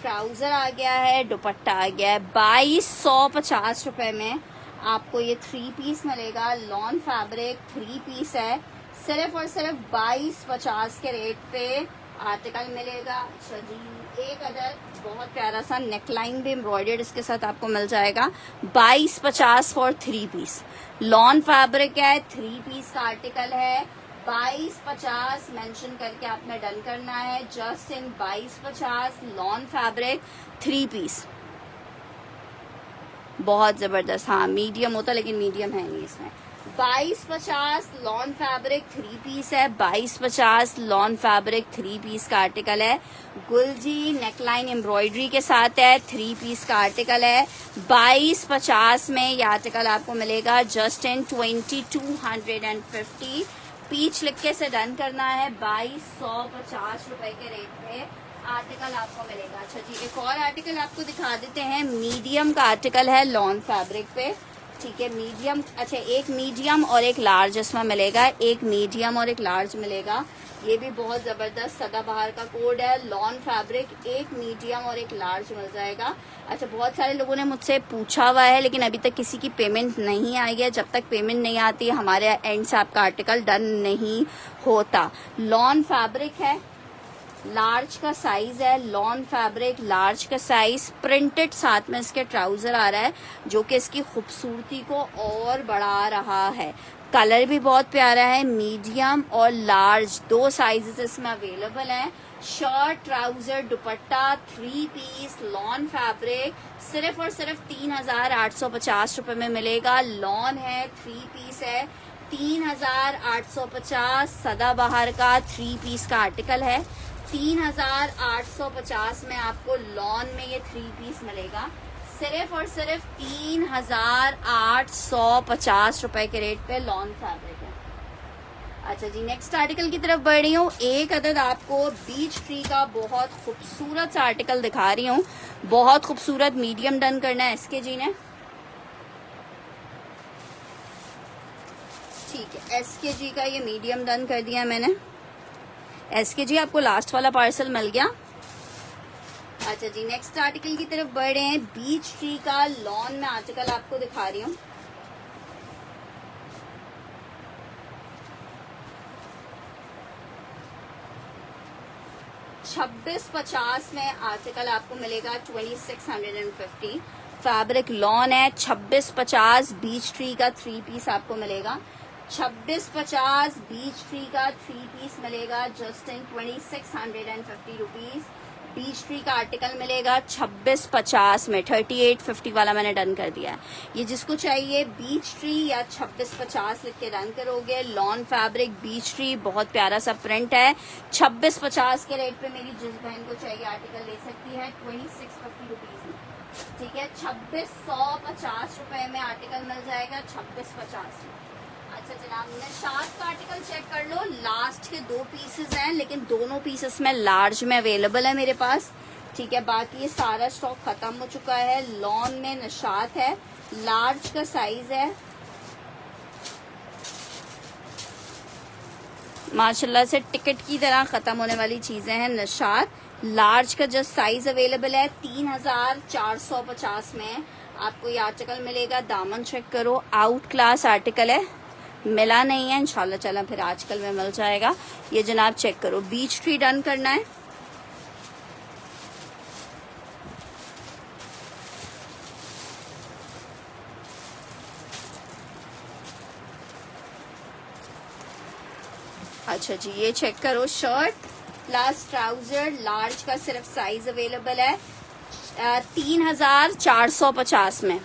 ट्राउजर आ गया है, दुपट्टा आ गया है। 2250 रुपए में आपको ये 3 पीस मिलेगा। लॉन फैब्रिक 3 पीस है, सिर्फ और सिर्फ 2250 के रेट पे आर्टिकल मिलेगा। अच्छा जी, एक अदर बहुत प्यारा सा नेकलाइन भी एम्ब्रॉयडर्ड इसके साथ आपको मिल जाएगा। 2250 फॉर 3 पीस। लॉन फैब्रिक है, 3 पीस का आर्टिकल है। 2250 मेंशन करके आपने डन करना है, just in 2250 lawn fabric 3 piece. बहुत जबरदस्त, हाँ मीडियम होता लेकिन मीडियम है नहीं इसमें। 2250 लॉन फैब्रिक 3 पीस है, 2250 लॉन फैब्रिक 3 पीस का आर्टिकल है। गुलजी नेकलाइन एम्ब्रॉयडरी के साथ है, 3 पीस का आर्टिकल है। 2250 में ये आर्टिकल आपको मिलेगा, जस्ट इन 2250। पीच लिख के से डन करना है। 2250 रुपए के रेट पे आर्टिकल आपको मिलेगा। अच्छा जी, एक और आर्टिकल आपको दिखा देते हैं। मीडियम का आर्टिकल है लॉन फैब्रिक पे, ठीक है। मीडियम, अच्छा एक मीडियम और एक लार्ज इसमें मिलेगा, एक मीडियम और एक लार्ज मिलेगा। ये भी बहुत जबरदस्त सदाबहार का कोड है। लॉन फैब्रिक एक मीडियम और एक लार्ज मिल जाएगा। अच्छा, बहुत सारे लोगों ने मुझसे पूछा हुआ है लेकिन अभी तक किसी की पेमेंट नहीं आई है। जब तक पेमेंट नहीं आती है हमारे एंड से आपका आर्टिकल डन नहीं होता। लॉन फैब्रिक है, लार्ज का साइज है। लॉन फैब्रिक लार्ज का साइज, प्रिंटेड साथ में इसके ट्राउजर आ रहा है जो कि इसकी खूबसूरती को और बढ़ा रहा है। कलर भी बहुत प्यारा है। मीडियम और लार्ज 2 साइजेस इसमें अवेलेबल हैं। Shirt trouser dupatta 3 piece lawn fabric सिर्फ और सिर्फ 3,850 रुपए में मिलेगा। लॉन है, 3 पीस है, 3,850 सदाबहार का 3 पीस का आर्टिकल है। 3,850 में आपको लॉन में ये 3 पीस मिलेगा, सिर्फ और सिर्फ 3,850 रुपए के रेट पे लॉन फैब्रिक है। अच्छा जी, नेक्स्ट आर्टिकल की तरफ बढ़ रही हूँ। एक अदद आपको बीच ट्री का बहुत खूबसूरत सा आर्टिकल दिखा रही हूँ, बहुत खूबसूरत। मीडियम डन करना है एसके जी ने, ठीक है। एसके जी का ये मीडियम डन कर दिया मैंने। एसके जी आपको लास्ट वाला पार्सल मिल गया। अच्छा जी, नेक्स्ट आर्टिकल की तरफ बढ़ रहे हैं। बीच ट्री का लॉन में आर्टिकल आपको दिखा रही हूँ। $26.50 में आर्टिकल आपको मिलेगा। 2650 फैब्रिक लॉन है। 26.50 बीच ट्री का 3 पीस आपको मिलेगा। 26.50 बीच ट्री का 3 पीस मिलेगा जस्ट इन 2650 रुपीज। बीच ट्री का आर्टिकल मिलेगा 26.50 में। 3850 वाला मैंने डन कर दिया है। ये जिसको चाहिए बीच ट्री या 26.50 लिख के डन करोगे। लॉन फैब्रिक बीच ट्री, बहुत प्यारा सा प्रिंट है। 26.50 के रेट पे मेरी जिस बहन को चाहिए आर्टिकल ले सकती है 2650 रुपीज में, ठीक है। 2650 रुपए में आर्टिकल मिल जाएगा 26.50 में। अच्छा जनाब, निशात का आर्टिकल चेक कर लो। लास्ट के 2 पीसेस हैं, लेकिन दोनों पीसेस में लार्ज में अवेलेबल है मेरे पास, ठीक है। बाकी ये सारा स्टॉक खत्म हो चुका है। लॉन में निशात है, लार्ज का साइज है। माशाल्लाह से टिकट की तरह खत्म होने वाली चीजें हैं। निशात लार्ज का जस्ट साइज अवेलेबल है। 3,450 में आपको ये आर्टिकल मिलेगा। दामन चेक करो, आउट क्लास आर्टिकल है, मिला नहीं है। इंशाल्लाह चला फिर आजकल में मिल जाएगा। ये जनाब चेक करो, बीच ट्री डन करना है। अच्छा जी, ये चेक करो, शर्ट प्लस ट्राउजर लार्ज का सिर्फ साइज अवेलेबल है 3,450 में।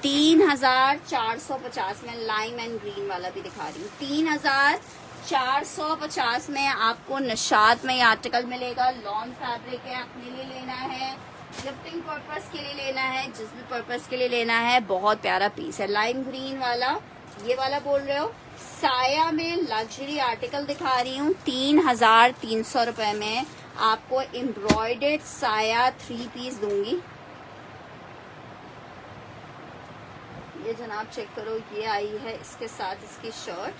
3,450 में लाइम एंड ग्रीन वाला भी दिखा रही हूँ। 3,450 में आपको निशात में ये आर्टिकल मिलेगा। लॉन फैब्रिक है, अपने लिए लेना है, गिफ्टिंग पर्पस के लिए लेना है, जिस भी पर्पस के लिए लेना है। बहुत प्यारा पीस है, लाइम ग्रीन वाला, ये वाला बोल रहे हो। साया में लग्जरी आर्टिकल दिखा रही हूँ। 3,300 रुपए में आपको एम्ब्रॉयडर्ड साया 3 पीस दूंगी। ये जनाब चेक करो, ये आई है इसके साथ इसकी शर्ट।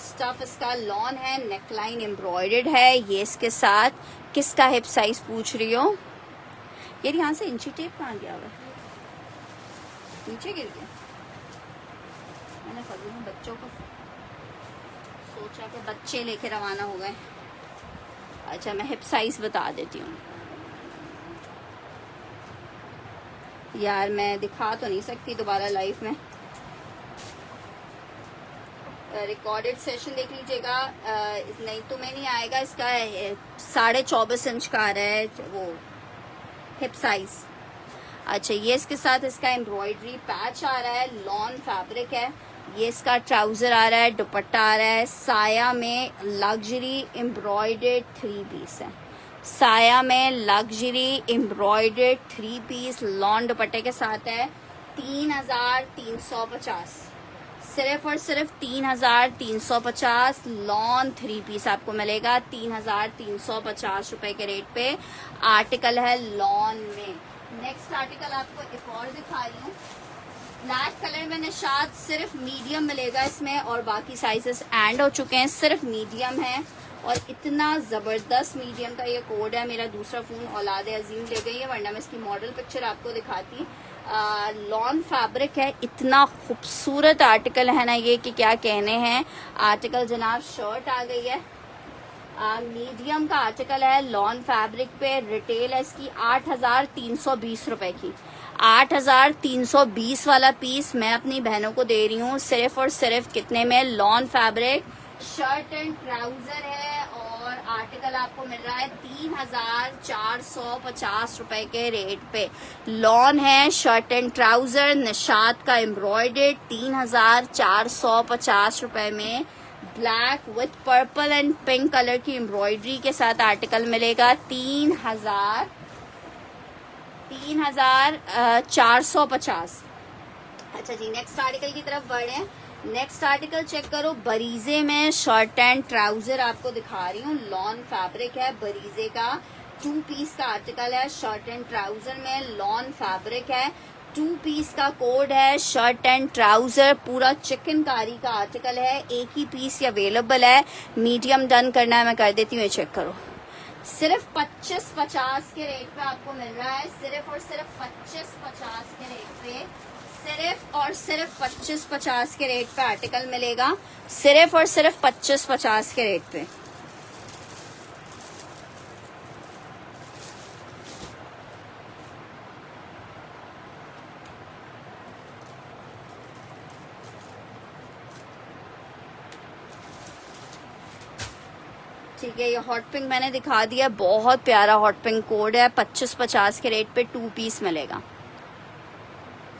स्टफ इसका लॉन है, नेकलाइन एम्ब्रॉयडर्ड है। ये इसके साथ किसका हिप साइज पूछ रही हो? यार यहाँ से इंची टेप कहाँ गया हुआ? नीचे गिर गया। मैंने कभी बच्चों को सोचा कि बच्चे लेके रवाना हो गए। अच्छा मैं हिप साइज बता देती हूँ। यार मैं दिखा तो नहीं सकती दोबारा लाइव में, रिकॉर्डेड सेशन देख लीजिएगा। नहीं तो मैं नहीं आएगा। इसका 24.5 इंच का आ रहा है वो हिप साइज। अच्छा ये इसके साथ इसका एम्ब्रॉयडरी पैच आ रहा है, लॉन फैब्रिक है। ये इसका ट्राउजर आ रहा है, दुपट्टा आ रहा है। साया में लग्जरी एम्ब्रॉयडर्ड 3 पीस है। साया में लग्जरी एम्ब्रॉयडर्ड 3 पीस लॉन दुपट्टे के साथ है। 3,350 सिर्फ और सिर्फ 3,350 लॉन 3 पीस आपको मिलेगा। 3,350 रुपए के रेट पे आर्टिकल है लॉन में। नेक्स्ट आर्टिकल आपको एक और दिखा रही हूँ। ब्लैक कलर में निशात सिर्फ मीडियम मिलेगा इसमें, और बाकी साइजेस एंड हो चुके हैं, सिर्फ मीडियम है। और इतना जबरदस्त मीडियम का ये कोड है। मेरा दूसरा फोन औलाद अजीम ले गई है, वरना मैं इसकी मॉडल पिक्चर आपको दिखाती। लॉन फैब्रिक है, इतना खूबसूरत आर्टिकल है ना ये कि क्या कहने हैं। आर्टिकल जनाब शर्ट आ गई है, मीडियम का आर्टिकल है, लॉन फैब्रिक पे। रिटेल है इसकी 8,320 रुपए की। 8,320 वाला पीस मैं अपनी बहनों को दे रही हूँ सिर्फ और सिर्फ कितने में? Lawn fabric, shirt and trouser है और आर्टिकल आपको मिल रहा है 3450 रुपए के रेट पे। लॉन है, शर्ट एंड ट्राउजर, निशात का एम्ब्रॉयडर्ड, 3450 रुपए में black with purple and pink colour की एम्ब्रॉयडरी के साथ आर्टिकल मिलेगा 3450। अच्छा जी, नेक्स्ट आर्टिकल की तरफ बढ़े। नेक्स्ट आर्टिकल चेक करो, बरीजे में शर्ट एंड ट्राउजर आपको दिखा रही हूँ। लॉन फैब्रिक है, बरीजे का 2 पीस का आर्टिकल है। शर्ट एंड ट्राउजर में लॉन फैब्रिक है, 2 पीस का कोड है। शर्ट एंड ट्राउजर पूरा चिकनकारी का आर्टिकल है, एक ही पीस अवेलेबल है। मीडियम डन करना है, मैं कर देती हूँ। ये चेक करो, सिर्फ 2550 के रेट पे आपको मिल रहा है। सिर्फ और सिर्फ 2550 के रेट पे, सिर्फ और सिर्फ 2550 के रेट पे आर्टिकल मिलेगा। सिर्फ और सिर्फ 2550 के रेट पे। ठीक है, ये हॉट पिंक मैंने दिखा दिया, बहुत प्यारा हॉट पिंक कोड है। 2550 के रेट पे 2 पीस मिलेगा।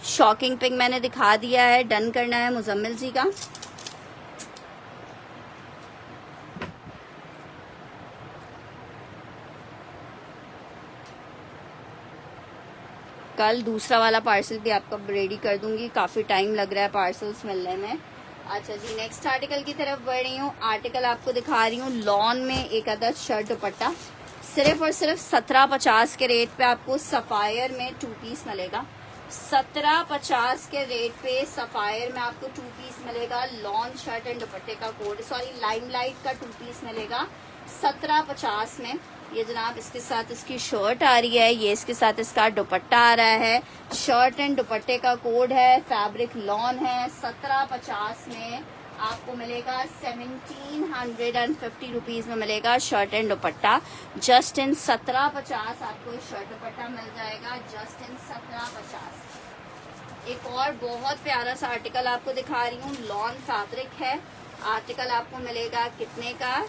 शॉकिंग पिंक मैंने दिखा दिया है। डन करना है मुजम्मिल जी का। कल दूसरा वाला पार्सल भी आपका रेडी कर दूंगी, काफी टाइम लग रहा है पार्सल्स मिलने में। अच्छा जी, नेक्स्ट आर्टिकल की तरफ बढ़ रही हूँ। आर्टिकल आपको दिखा रही हूँ लॉन में एक अदद शर्ट दुपट्टा, सिर्फ और सिर्फ 1750 के रेट पे आपको सफायर में 2 पीस मिलेगा। 1750 के रेट पे सफायर में आपको 2 पीस मिलेगा। लॉन शर्ट एंड दुपट्टे का कोड, सॉरी लाइमलाइट का 2 पीस मिलेगा 1750 में। ये जनाब इसके साथ इसकी शर्ट आ रही है, ये इसके साथ इसका दुपट्टा आ रहा है। शर्ट एंड दुपट्टे का कोड है, फैब्रिक लॉन है। 1750 में आपको मिलेगा 1750 रुपीज में मिलेगा shirt and dupatta. Just in 1750 आपको शर्ट दुपट्टा मिल जाएगा, जस्ट इन 1750। एक और बहुत प्यारा सा आर्टिकल आपको दिखा रही हूँ, लॉन फैब्रिक है। आर्टिकल आपको मिलेगा कितने का?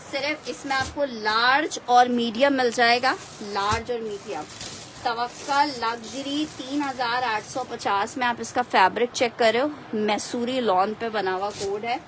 सिर्फ इसमें आपको लार्ज और मीडियम मिल जाएगा, लार्ज और मीडियम। तवक्का लग्जरी 3850 में आप इसका फैब्रिक चेक कर रहे हो, मैसूरी लॉन पे बना हुआ कोड है।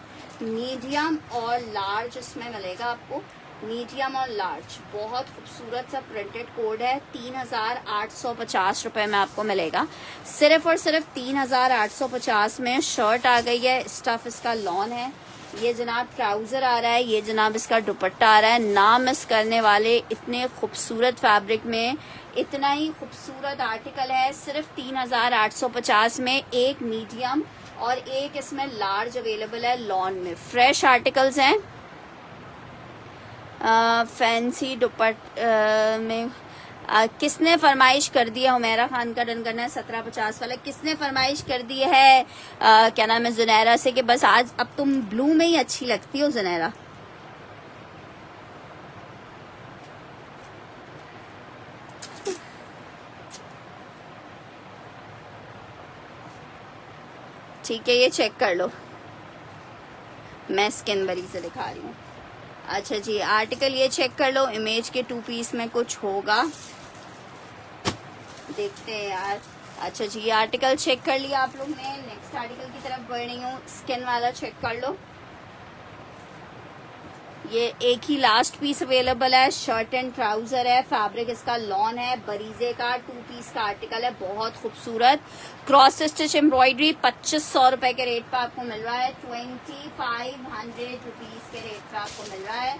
मीडियम और लार्ज इसमें मिलेगा आपको, मीडियम और लार्ज। बहुत खूबसूरत सा प्रिंटेड कोड है। 3850 रुपए में आपको मिलेगा। सिर्फ और सिर्फ 3850 में शर्ट आ गई है। स्टफ इसका लॉन है। ये जनाब ट्राउजर आ रहा है, ये जनाब इसका दुपट्टा आ रहा है। ना मिस करने वाले, इतने खूबसूरत फैब्रिक में इतना ही खूबसूरत आर्टिकल है। सिर्फ 3850 में एक मीडियम और एक इसमें लार्ज अवेलेबल है लॉन में। फ्रेश आर्टिकल्स हैं। फैंसी दुपट्टा में किसने फरमाइश कर दी है? हुमैरा खान का डन करना है 1750 वाला। किसने फरमाइश कर दी है क्या नाम है, जुनैरा से, कि बस आज अब तुम ब्लू में ही अच्छी लगती हो जुनैरा। ठीक है, ये चेक कर लो, मैं स्किन बरी से दिखा रही हूँ। अच्छा जी, आर्टिकल ये चेक कर लो, इमेज के 2 पीस में कुछ होगा, देखते हैं यार। अच्छा जी, ये आर्टिकल चेक कर लिया आप लोग ने। नेक्स्ट आर्टिकल की तरफ बढ़ रही हूँ, स्किन वाला चेक कर लो। ये एक ही लास्ट पीस अवेलेबल है, शर्ट एंड ट्राउजर है। फैब्रिक इसका लॉन है, बरीजे का 2 पीस का आर्टिकल है, बहुत खूबसूरत क्रॉस स्टिच एम्ब्रॉयडरी। 2500 रुपए के रेट पे आपको मिल रहा है। 2500 रुपीज के रेट पे आपको मिल रहा है।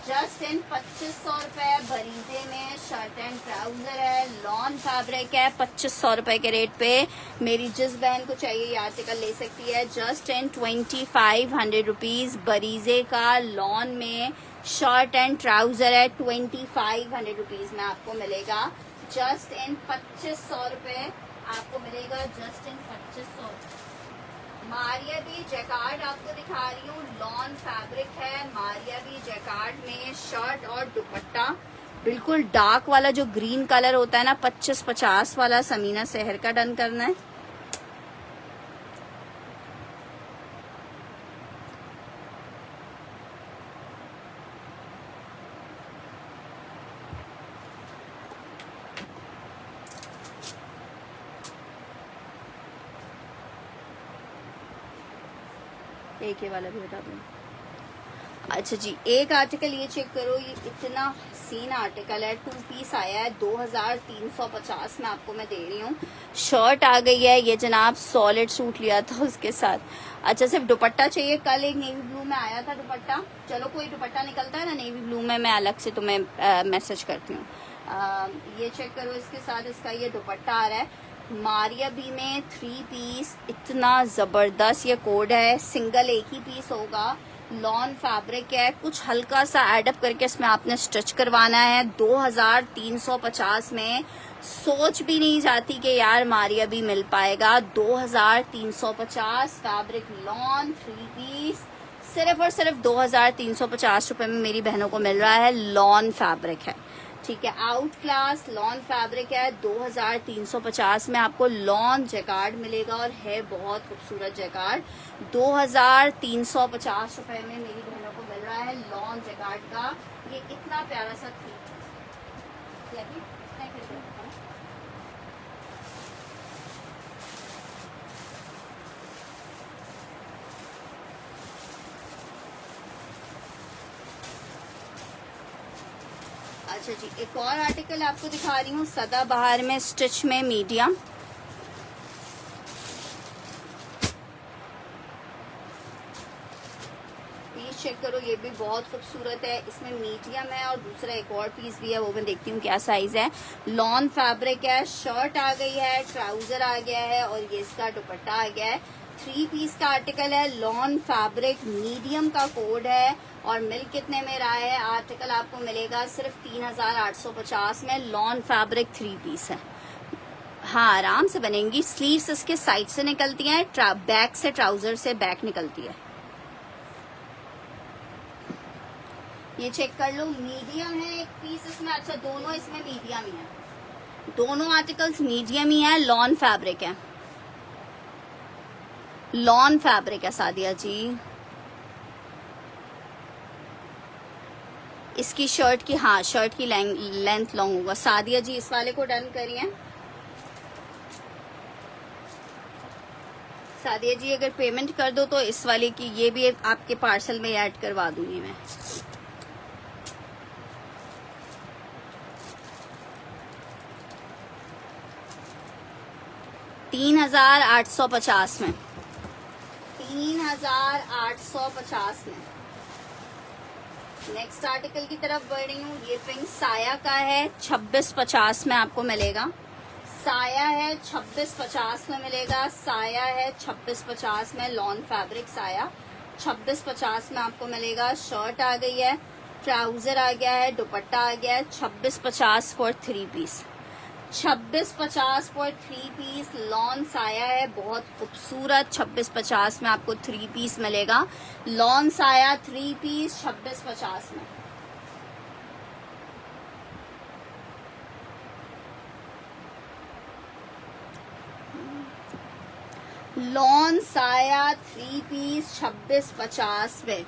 जस्ट इन 2500 रुपए बरीजे में शर्ट एंड ट्राउजर है, लॉन फैब्रिक है। 2500 रुपए के रेट पे मेरी जिस बहन को चाहिए ये आर्टिकल ले सकती है। जस्ट इन 2500 रुपीज बरीजे का लॉन में शर्ट एंड ट्राउजर है। 2500 रुपीज में आपको मिलेगा। जस्ट इन 2500 रुपए आपको मिलेगा, जस्ट इन 2500। मारिया भी जैकार्ड आपको दिखा रही हूँ, लॉन फैब्रिक है। मारिया भी जैकार्ड में शर्ट और दुपट्टा, बिल्कुल डार्क वाला जो ग्रीन कलर होता है ना, 2550 वाला। समीना शहर का डन करना है। एक ये वाला भी बता दो। अच्छा जी, एक आर्टिकल ये चेक करो, ये इतना हसीन आर्टिकल है, 2 पीस आया है 2350 में आपको मैं दे रही हूँ। शर्ट आ गई है, ये जनाब सॉलिड सूट लिया था उसके साथ। अच्छा सिर्फ दुपट्टा चाहिए, कल एक नेवी ब्लू में आया था दुपट्टा, चलो कोई दुपट्टा निकलता है ना नेवी ब्लू में, मैं अलग से तुम्हें मैसेज करती हूँ। ये चेक करो, इसके साथ इसका ये दुपट्टा आ रहा है मारिया बी में 3 पीस, इतना जबरदस्त ये कोड है, सिंगल एक ही पीस होगा, लॉन फैब्रिक है, कुछ हल्का सा एडअप करके इसमें आपने स्टिच करवाना है। 2350 में सोच भी नहीं जाती कि यार मारिया भी मिल पाएगा। 2350 फैब्रिक लॉन 3 पीस, सिर्फ और सिर्फ 2350 रुपए में मेरी बहनों को मिल रहा है। लॉन फैब्रिक है, ठीक है, आउट क्लास लॉन फैब्रिक है। 2350 में आपको लॉन जैकार्ड मिलेगा और है बहुत खूबसूरत जैकार्ड। 2350 रुपए में मेरी बहनों को मिल रहा है लॉन जैकार्ड का ये इतना प्यारा सा थ्री पीस। अच्छा जी, एक और आर्टिकल आपको दिखा रही हूँ सदाबहार में स्टिच में मीडियम। पीस चेक करो, ये भी बहुत खूबसूरत है, इसमें मीडियम है और दूसरा एक और पीस भी है, वो मैं देखती हूँ क्या साइज है। लॉन फैब्रिक है, शर्ट आ गई है, ट्राउजर आ गया है और ये इसका दुपट्टा आ गया है। 3 पीस का आर्टिकल है, लॉन फैब्रिक मीडियम का कोड है और मिल कितने में रहा है आर्टिकल आपको मिलेगा सिर्फ 3850 में। लॉन फैब्रिक 3 पीस है, हाँ आराम से बनेंगी। स्लीव्स इसके साइड से निकलती हैं, बैक से ट्राउजर से बैक निकलती है। ये चेक कर लो, मीडियम है एक पीस इसमें। अच्छा दोनों इसमें मीडियम ही है, दोनों आर्टिकल्स मीडियम ही है। लॉन फैब्रिक है, लॉन फैब्रिक है सादिया जी। इसकी शर्ट की, हाँ शर्ट की लेंथ लॉन्ग होगा। सादिया जी इस वाले को डन करिए। सादिया जी अगर पेमेंट कर दो तो इस वाले की ये भी आपके पार्सल में ऐड करवा दूंगी मैं। $3850 में, 3850 में। नेक्स्ट आर्टिकल की तरफ बढ़ रही हूँ, ये पिंक साया का है, 2650 में आपको मिलेगा। साया है 2650 में मिलेगा, साया है 2650 में, लॉन फैब्रिक साया 2650 में आपको मिलेगा। शर्ट आ गई है, ट्राउजर आ गया है, दुपट्टा आ गया है। 2650 for 3 piece, 2650 for 3 piece lawn साया है, बहुत खूबसूरत। 2650 में आपको 3 पीस मिलेगा। लॉन साया 3 पीस 2650 में। लॉन साया 3 पीस 2650 में।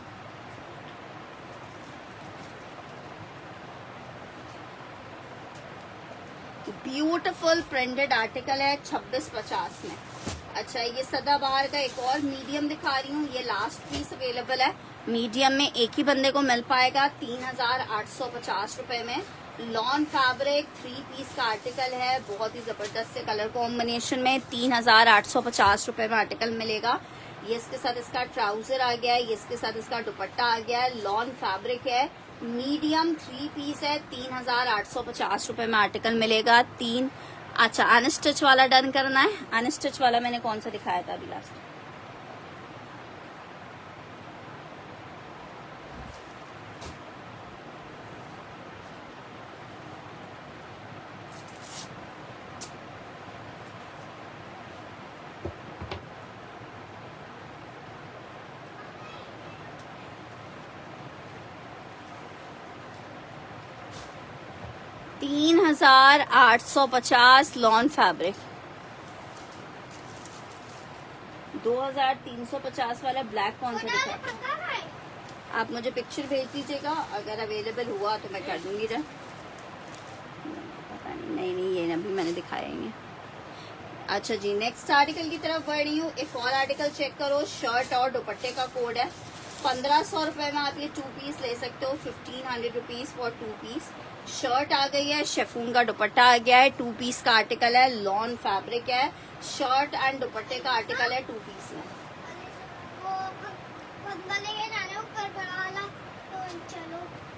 ब्यूटीफुल प्रिंटेड आर्टिकल है 2650 में। अच्छा ये सदाबहार का एक और मीडियम दिखा रही हूँ, ये लास्ट पीस अवेलेबल है। मीडियम में एक ही बंदे को मिल पाएगा 3850 रुपए में। लॉन फैब्रिक 3 पीस का आर्टिकल है, बहुत ही जबरदस्त से कलर कॉम्बिनेशन में। 3850 रुपए में आर्टिकल मिलेगा। ये इसके साथ इसका ट्राउजर आ गया है, ये इसके साथ इसका दुपट्टा आ गया है। लॉन फैब्रिक है, मीडियम 3 पीस है, 3850 रुपए में आर्टिकल मिलेगा। अच्छा अनस्टिच वाला डन करना है। अनस्टिच वाला मैंने कौन सा दिखाया था अभी लास्ट? $3850 lawn fabric. 2350 वाला ब्लैक कौन सा दिखा? आप मुझे पिक्चर भेज दीजिएगा, अगर अवेलेबल हुआ तो मैं कर दूंगी। पता नहीं, नहीं ये अभी मैंने दिखाया ही है। अच्छा जी, नेक्स्ट आर्टिकल की तरफ बढ़ रही हूँ। एक और आर्टिकल चेक करो, शर्ट और दुपट्टे का कोड है। 1500 रुपए में आप ये 2 पीस ले सकते हो। 1500 रुपीज फॉर 2 पीस। शर्ट आ गई है, शेफून का दुपट्टा आ गया है, 2 पीस का आर्टिकल है, लॉन फैब्रिक है, शर्ट एंड दुपट्टे का आर्टिकल है 2 पीस में।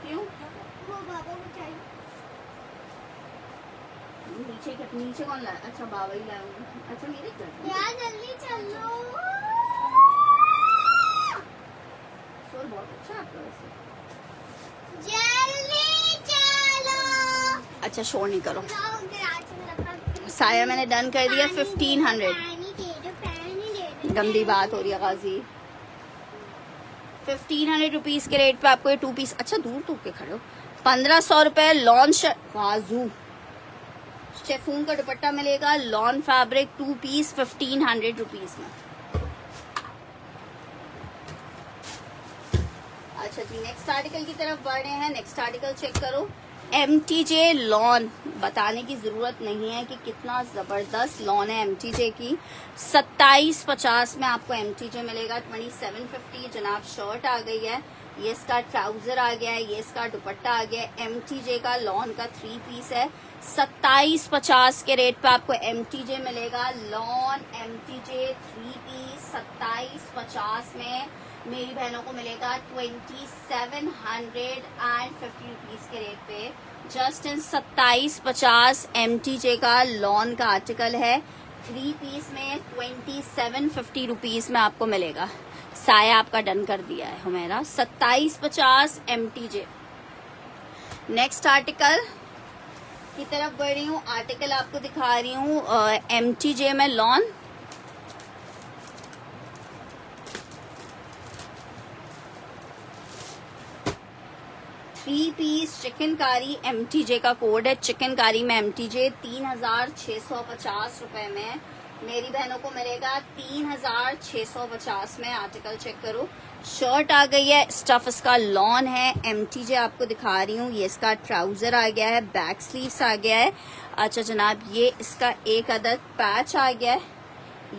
क्यों? नीचे कौन लाया? अच्छा बाबा ही लाया। अच्छा मेरे घर यार जल्दी चलो। सोर बहुत अच्छा है आपका वैसे। जल्दी चलो। अच्छा शोर नहीं करो। साया मैंने डन कर दिया 1500। गंदी बात हो रही है गाजी। 1500 रुपीज के रेट पे आपको ये 2 पीस। अच्छा दूर तो के खड़े हो। 1500 रुपए लॉन्च बाजू शेफून का दुपट्टा मिलेगा, लॉन फैब्रिक 2 पीस 1500 रुपीज में। अच्छा जी, नेक्स्ट आर्टिकल की तरफ बढ़ रहे हैं। नेक्स्ट आर्टिकल चेक करो, MTJ लॉन। बताने की जरूरत नहीं है कि कितना जबरदस्त लॉन है MTJ की। 2750 में आपको MTJ मिलेगा। 2750 जनाब शर्ट आ गई है, ये इसका ट्राउजर आ गया है, ये इसका दुपट्टा आ गया है। MTJ का लॉन का 3 पीस है। 2750 के रेट पे आपको MTJ मिलेगा। लॉन MTJ 3 पीस 2750 में मेरी बहनों को मिलेगा 2750 रुपीज के रेट पे। जस्ट इन 2750 MTJ का लॉन का आर्टिकल है। 3 पीस में 2750 रुपीज में आपको मिलेगा। साया आपका डन कर दिया है हुमेरा। 2750 MTJ। नेक्स्ट आर्टिकल की तरफ बढ़ रही हूँ। आर्टिकल आपको दिखा रही हूँ MTJ में लॉन। पीस चिकनकारी MTJ का कोड है। चिकनकारी में MTJ 3650 रुपए में मेरी बहनों को मिलेगा। 3650 में आर्टिकल चेक करो। शर्ट आ गई है, स्टफ इसका लॉन है। MTJ आपको दिखा रही हूँ, ये इसका ट्राउजर आ गया है, बैक स्लीव्स आ गया है। अच्छा जनाब, ये इसका एक अदद पैच आ गया है,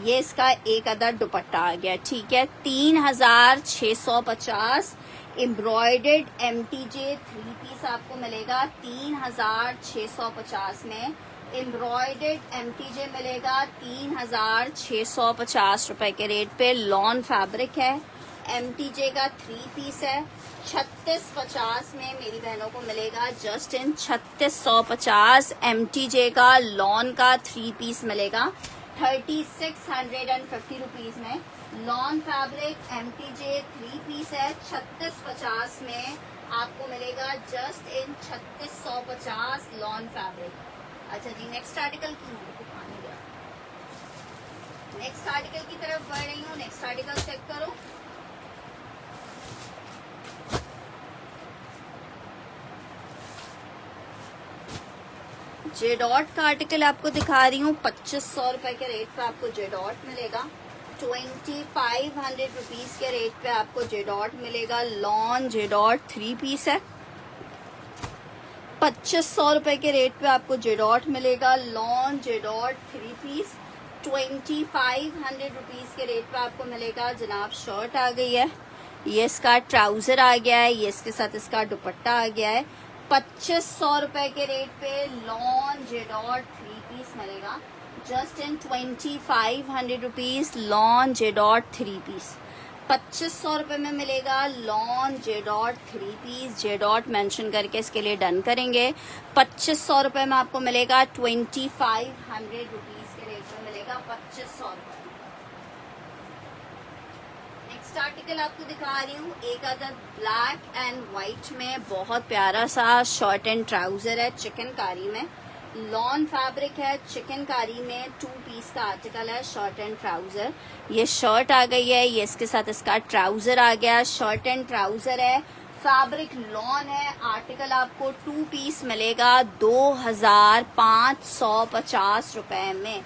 ये इसका एक अदद दुपट्टा आ गया है। ठीक है, 3650 एम्ब्रॉयडर्ड MTJ 3 पीस आपको मिलेगा। 3650 में एम्ब्रॉयडर्ड MTJ मिलेगा। 3650 रुपए के रेट पे। लॉन फैब्रिक है, MTJ का 3 पीस है। 3650 में मेरी बहनों को मिलेगा। जस्ट इन 3650 MTJ का लॉन का 3 पीस मिलेगा। 3650 रुपीज में लॉन फैब्रिक MTJ 3 पीस है। 3650 में आपको मिलेगा। जस्ट इन 3650 लॉन फैब्रिक। अच्छा जी, नेक्स्ट आर्टिकल की नेक्स्ट आर्टिकल की तरफ बढ़ रही हूँ। नेक्स्ट आर्टिकल चेक करो। जेडॉट का आर्टिकल आपको दिखा रही हूँ। 2500 रुपए के रेट पे आपको जेडॉट मिलेगा। 2500 रुपीज के रेट पे आपको जेडॉट मिलेगा। लॉन जेडॉट 3 पीस है। 2500 रुपए के रेट पे आपको जेडॉट मिलेगा। लॉन जेडॉट 3 पीस 2500 रुपीज के रेट पे आपको मिलेगा। जनाब शर्ट आ गई है, ये इसका ट्राउजर आ गया है, ये इसके साथ इसका दुपट्टा आ गया है। 2500 रुपए के रेट पे लॉन जेडॉट 3 पीस मिलेगा। Just in 2500 rupees lawn J dot 3 piece. 2500 रुपए में मिलेगा lawn J dot 3 piece. J dot mention करके इसके लिए डन करेंगे। 2500 रुपए में आपको मिलेगा। 2500 रुपीज के रेट में मिलेगा 2500 रुपए। नेक्स्ट आर्टिकल आपको दिखा रही हूँ। एक अदर ब्लैक एंड व्हाइट में बहुत प्यारा सा शर्ट एंड ट्राउजर है। चिकनकारी में लॉन फैब्रिक है। चिकनकारी में 2 पीस का आर्टिकल है, शर्ट एंड ट्राउजर। ये शर्ट आ गई है, ये इसके साथ इसका ट्राउजर आ गया। शर्ट एंड ट्राउजर है, फैब्रिक लॉन है। आर्टिकल आपको 2 पीस मिलेगा 2550 रुपए में।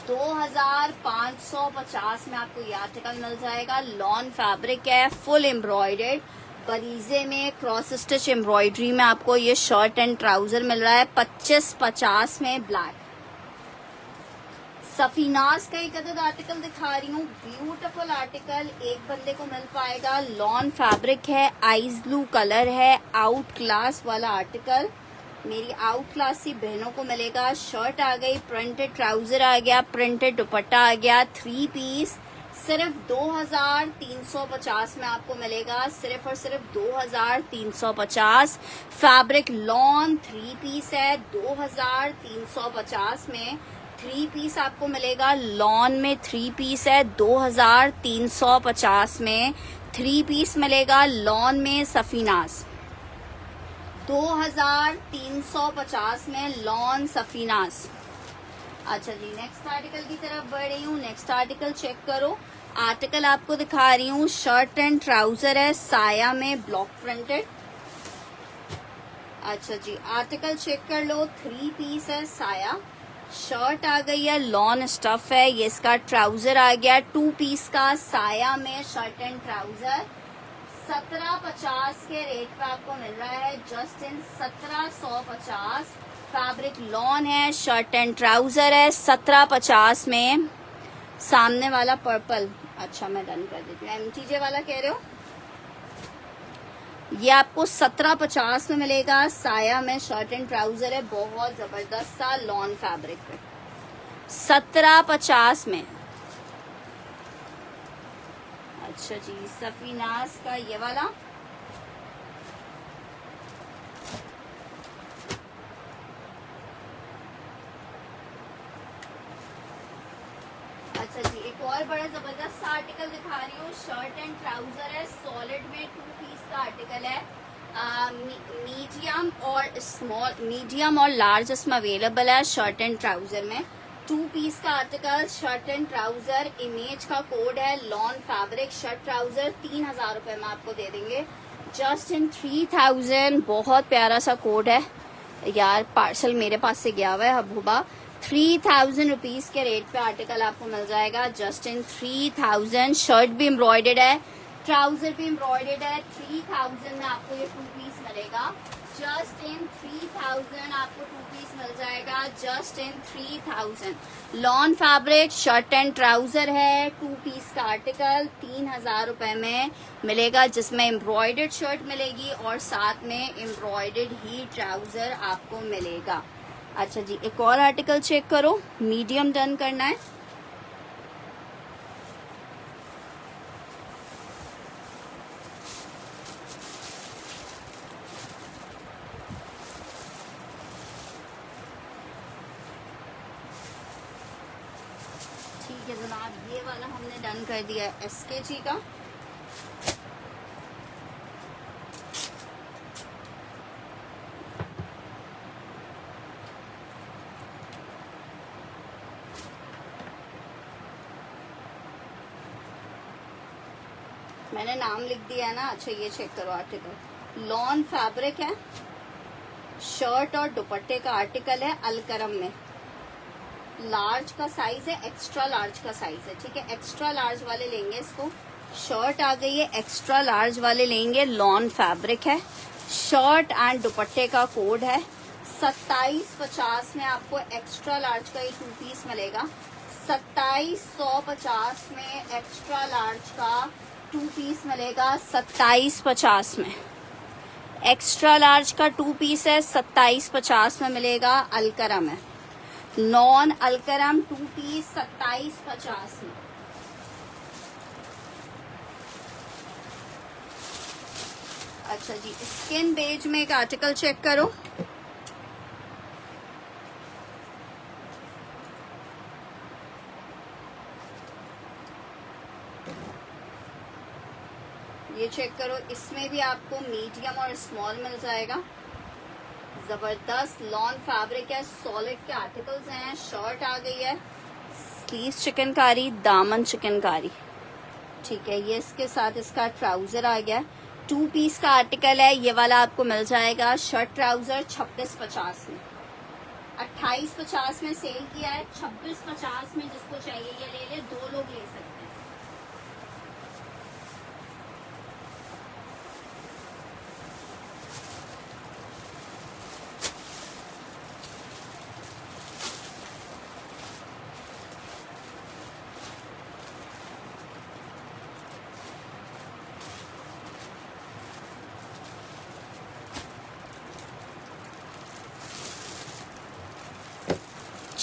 2550 में आपको ये आर्टिकल मिल जाएगा। लॉन फैब्रिक है, फुल एम्ब्रॉयडर्ड बरीजे में क्रॉस स्टिच एम्ब्रॉयडरी में आपको ये शर्ट एंड ट्राउजर मिल रहा है। 2550 में ब्लैक। सफीनाज का एक अदद आर्टिकल दिखा रही हूँ, ब्यूटीफुल आर्टिकल, एक बंदे को मिल पाएगा। लॉन फैब्रिक है, आइस ब्लू कलर है, आउट क्लास वाला आर्टिकल, मेरी आउट क्लास सी बहनों को मिलेगा। शर्ट आ गई, प्रिंटेड ट्राउजर आ गया, प्रिंटेड दुपट्टा आ गया, 3 पीस सिर्फ 2350 में आपको मिलेगा, सिर्फ और सिर्फ 2350। फैब्रिक लॉन 3 पीस है, 2350 में 3 पीस आपको मिलेगा। लॉन में 3 पीस है, 2350 में 3 पीस मिलेगा। लॉन में सफीनाज 2350 में लॉन सफीनाज। अच्छा जी, नेक्स्ट आर्टिकल की तरफ बढ़ रही हूँ। नेक्स्ट आर्टिकल चेक करो। आर्टिकल आपको दिखा रही हूँ, शर्ट एंड ट्राउजर है, साया में ब्लॉक प्रिंटेड। अच्छा जी, आर्टिकल चेक कर लो, 3 पीस है, साया, शर्ट आ गई है, लॉन स्टफ है, ये इसका ट्राउजर आ गया 2 पीस का, साया में शर्ट एंड ट्राउजर 1750 के रेट पे आपको मिल रहा है, जस्ट इन 1750। फैब्रिक लॉन है, शर्ट एंड ट्राउजर है, 1750 में। सामने वाला पर्पल, अच्छा मैं डन कर देती हूँ। एमटीजे वाला कह रहे हो, ये आपको 1750 में मिलेगा। साया में शर्ट एंड ट्राउजर है, बहुत जबरदस्त सा लॉन फैब्रिक पे, 1750 में। अच्छा जी, सफीनाज का ये वाला, अच्छा जी, एक और बड़ा जबरदस्त आर्टिकल दिखा रही हूँ। शर्ट एंड ट्राउजर है, सॉलिड में 2 पीस का आर्टिकल है। मीडियम और स्मॉल, मीडियम और लार्ज इसमें अवेलेबल है। शर्ट एंड ट्राउजर में 2 पीस का article, shirt and trouser, image का कोड है लॉन फैब्रिक। शर्ट ट्राउजर 3000 रुपए में आपको दे देंगे, जस्ट इन 3000। बहुत प्यारा सा कोड है यार, पार्सल मेरे पास से गया हुआ है हबूबा। 3000 रुपीज के रेट पे आर्टिकल आपको मिल जाएगा, जस्ट इन 3000। शर्ट भी एम्ब्रॉयडर्ड है, ट्राउजर भी एम्ब्रॉयडर्ड है। 3000 में आपको ये 2 पीस मिलेगा, जस्ट इन 3000 आपको 2 पीस मिल जाएगा, just in 3000। Lawn fabric, shirt and trouser है, 2 पीस का आर्टिकल 3000 रुपए में मिलेगा, जिसमें एम्ब्रॉयडर्ड शर्ट मिलेगी और साथ में एम्ब्रॉयडर्ड ही ट्राउजर आपको मिलेगा। अच्छा जी, एक और आर्टिकल चेक करो, मीडियम डन करना है। ठीक है जनाब, ये वाला हमने डन कर दिया है एसकेजी का। मैंने नाम लिख दिया है ना। अच्छा ये चेक करो आर्टिकल, लॉन फैब्रिक है, शर्ट और दुपट्टे का आर्टिकल है, अलकरम में। लार्ज का साइज है, एक्स्ट्रा लार्ज का साइज है, ठीक है। एक्स्ट्रा लार्ज वाले लेंगे इसको। शर्ट आ गई है, एक्स्ट्रा लार्ज वाले लेंगे। लॉन फैब्रिक है, शर्ट एंड दुपट्टे का कोड है। 2750 में आपको एक्स्ट्रा लार्ज का ये 2 पीस मिलेगा। 2750 में एक्स्ट्रा लार्ज का 2 पीस मिलेगा, 2750 में। एक्स्ट्रा लार्ज का 2 पीस है, 2750 में मिलेगा। अलकरम है, नॉन अलकरम 2 पीस 2750 में। अच्छा जी, स्किन बेज में एक आर्टिकल चेक करो। ये चेक करो, इसमें भी आपको मीडियम और स्मॉल मिल जाएगा। जबरदस्त लॉन फैब्रिक है, सॉलिड के आर्टिकल्स हैं। शर्ट आ गई है, स्लीव्स चिकनकारी, दामन चिकनकारी, ठीक है। ये इसके साथ इसका ट्राउजर आ गया, 2 पीस का आर्टिकल है। ये वाला आपको मिल जाएगा शर्ट ट्राउजर 2650 में। 2850 में सेल किया है, 2650 में जिसको चाहिए ये ले ले, 2 लोग ले सकते हैं।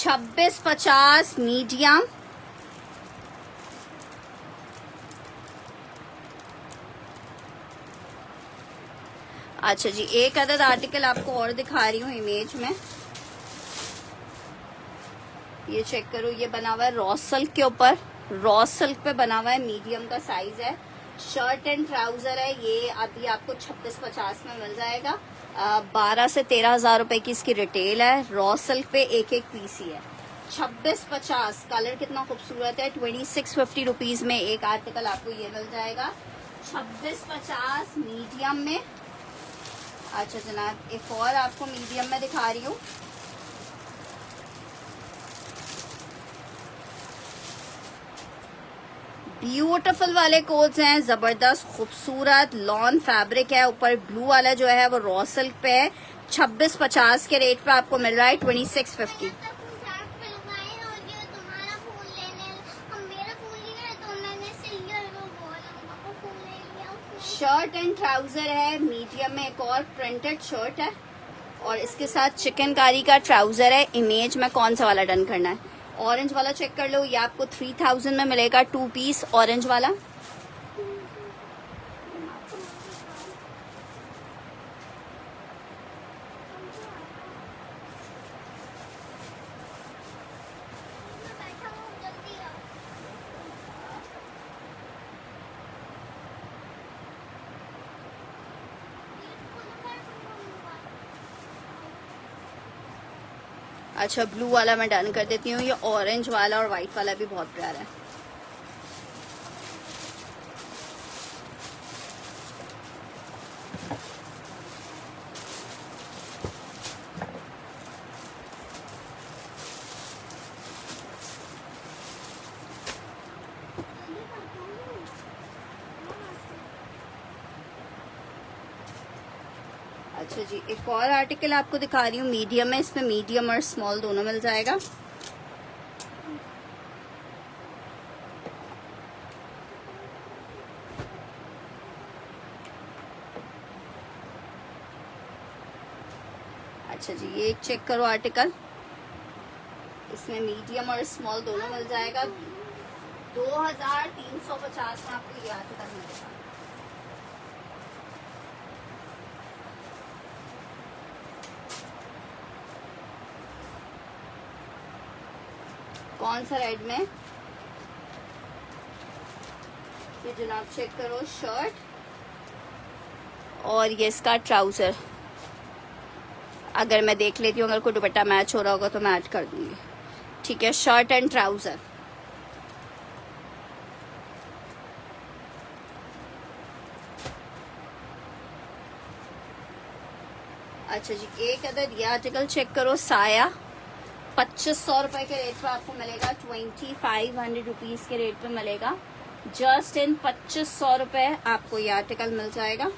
2650 मीडियम। अच्छा जी, एक अदद आर्टिकल आपको और दिखा रही हूँ इमेज में, ये चेक करो। ये बना हुआ है रॉ सिल्क के ऊपर, रॉ सिल्क पे बना हुआ है, मीडियम का साइज है, शर्ट एंड ट्राउजर है। ये अभी आपको 2650 में मिल जाएगा। 12 से 13 हजार रुपए की इसकी रिटेल है। रॉ सिल्क पे एक एक पीस ही है। 2650, कलर कितना खूबसूरत है। 2650 रुपीज में एक आर्टिकल आपको ये मिल जाएगा 2650 मीडियम में। अच्छा जनाब, एक और आपको मीडियम में दिखा रही हूँ। ब्यूटीफुल वाले कोट्स हैं, जबरदस्त खूबसूरत लॉन फैब्रिक है। ऊपर ब्लू वाला जो है वो रॉ सिल्क पे है। 2650 के रेट पे आपको मिल रहा है 2650। शर्ट एंड ट्राउजर है मीडियम में, एक और प्रिंटेड शर्ट है और इसके साथ चिकनकारी का ट्राउजर है। इमेज में कौन सा वाला डन करना है? ऑरेंज वाला चेक कर लो, ये आपको 3000 में मिलेगा 2 पीस ऑरेंज वाला। अच्छा, ब्लू वाला मैं डन कर देती हूँ। ये ऑरेंज वाला और व्हाइट वाला भी बहुत प्यारा है। अच्छा जी, एक और आर्टिकल आपको दिखा रही हूँ मीडियम है। इसमें मीडियम और स्मॉल दोनों मिल जाएगा। अच्छा जी, ये एक चेक करो आर्टिकल, इसमें मीडियम और स्मॉल दोनों मिल जाएगा। 2350 में आपको ये आर्टिकल मिलेगा। कौन सा रेड में? ये जनाब चेक करो, शर्ट और ये इसका ट्राउजर। अगर मैं देख लेती हूँ, अगर कोई दुपट्टा मैच हो रहा होगा तो मैं ऐड कर दूंगी। ठीक है, शर्ट एंड ट्राउजर। अच्छा जी, एक अदर ये आर्टिकल चेक करो, साया 2500 रुपए के रेट पे आपको मिलेगा। 2500 रुपीज के रेट पे मिलेगा। जस्ट इन 2500 रुपए आपको ये आर्टिकल मिल जाएगा।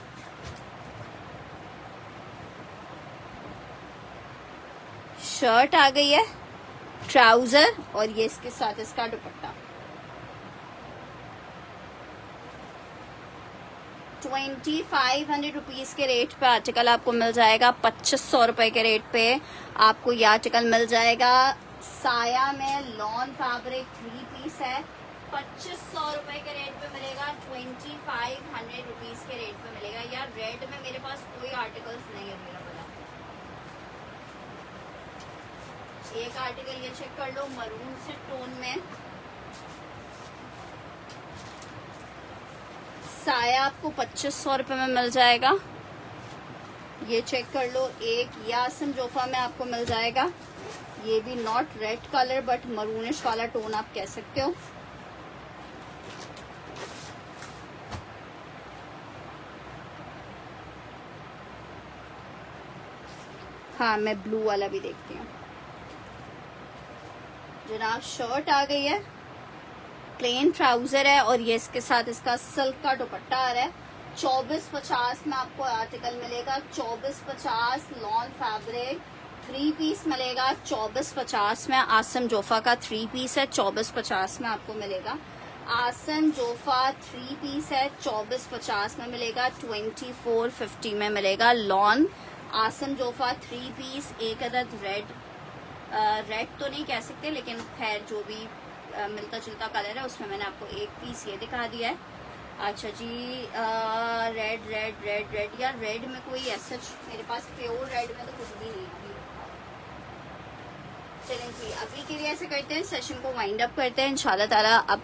शर्ट आ गई है, ट्राउजर और ये इसके साथ इसका दुपट्टा। 2500 रुपीज के रेट पे आर्टिकल आपको मिल जाएगा। 2500 रुपए के रेट पे आपको ये आर्टिकल मिल जाएगा। साया में लॉन फैब्रिक 3 पीस है। 2500 रुपए के रेट पे मिलेगा। 2500 रुपीज के रेट पे मिलेगा। यार रेड में मेरे पास कोई आर्टिकल्स नहीं अवेलेबल है। एक आर्टिकल ये चेक कर लो, मरून से टोन में साया आपको 2500 रुपए में मिल जाएगा। ये चेक कर लो, एक यासम जोफा में आपको मिल जाएगा। ये भी not red colour but maroonish वाला टोन आप कह सकते हो। हाँ, मैं ब्लू वाला भी देखती हूँ। जनाब शर्ट आ गई है, प्लेन ट्राउजर है और ये इसके साथ इसका सिल्क का दुपट्टा आ रहा है। 2450 में आपको आर्टिकल मिलेगा। 2450 लॉन फैब्रिक 3 पीस मिलेगा। 2450 में आसम जोफा का 3 पीस है। 2450 में आपको मिलेगा। आसम जोफा 3 पीस है, 2450 में मिलेगा। 2450 में मिलेगा। लॉन आसम जोफा 3 पीस, एक अदद रेड रेड तो नहीं कह सकते, लेकिन खैर जो भी मिलता जुलता कलर है उसमें मैंने आपको एक पीस ये दिखा दिया है। अच्छा जी, रेड रेड रेड रेड, यार रेड में कोई ऐसा मेरे पास प्योर रेड में तो कुछ भी नहीं है। चलें जी, अभी के लिए ऐसे करते हैं, सेशन को वाइंड अप करते हैं इंशाल्लाह ताला। अब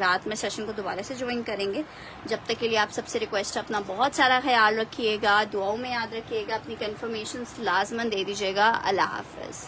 रात में सेशन को दोबारा से ज्वाइन करेंगे। जब तक के लिए आप सबसे रिक्वेस्ट है, अपना बहुत सारा ख्याल रखिएगा, दुआओं में याद रखिएगा, अपनी कंफर्मेशंस लाजमन दे दीजिएगा। अल्लाह हाफिज।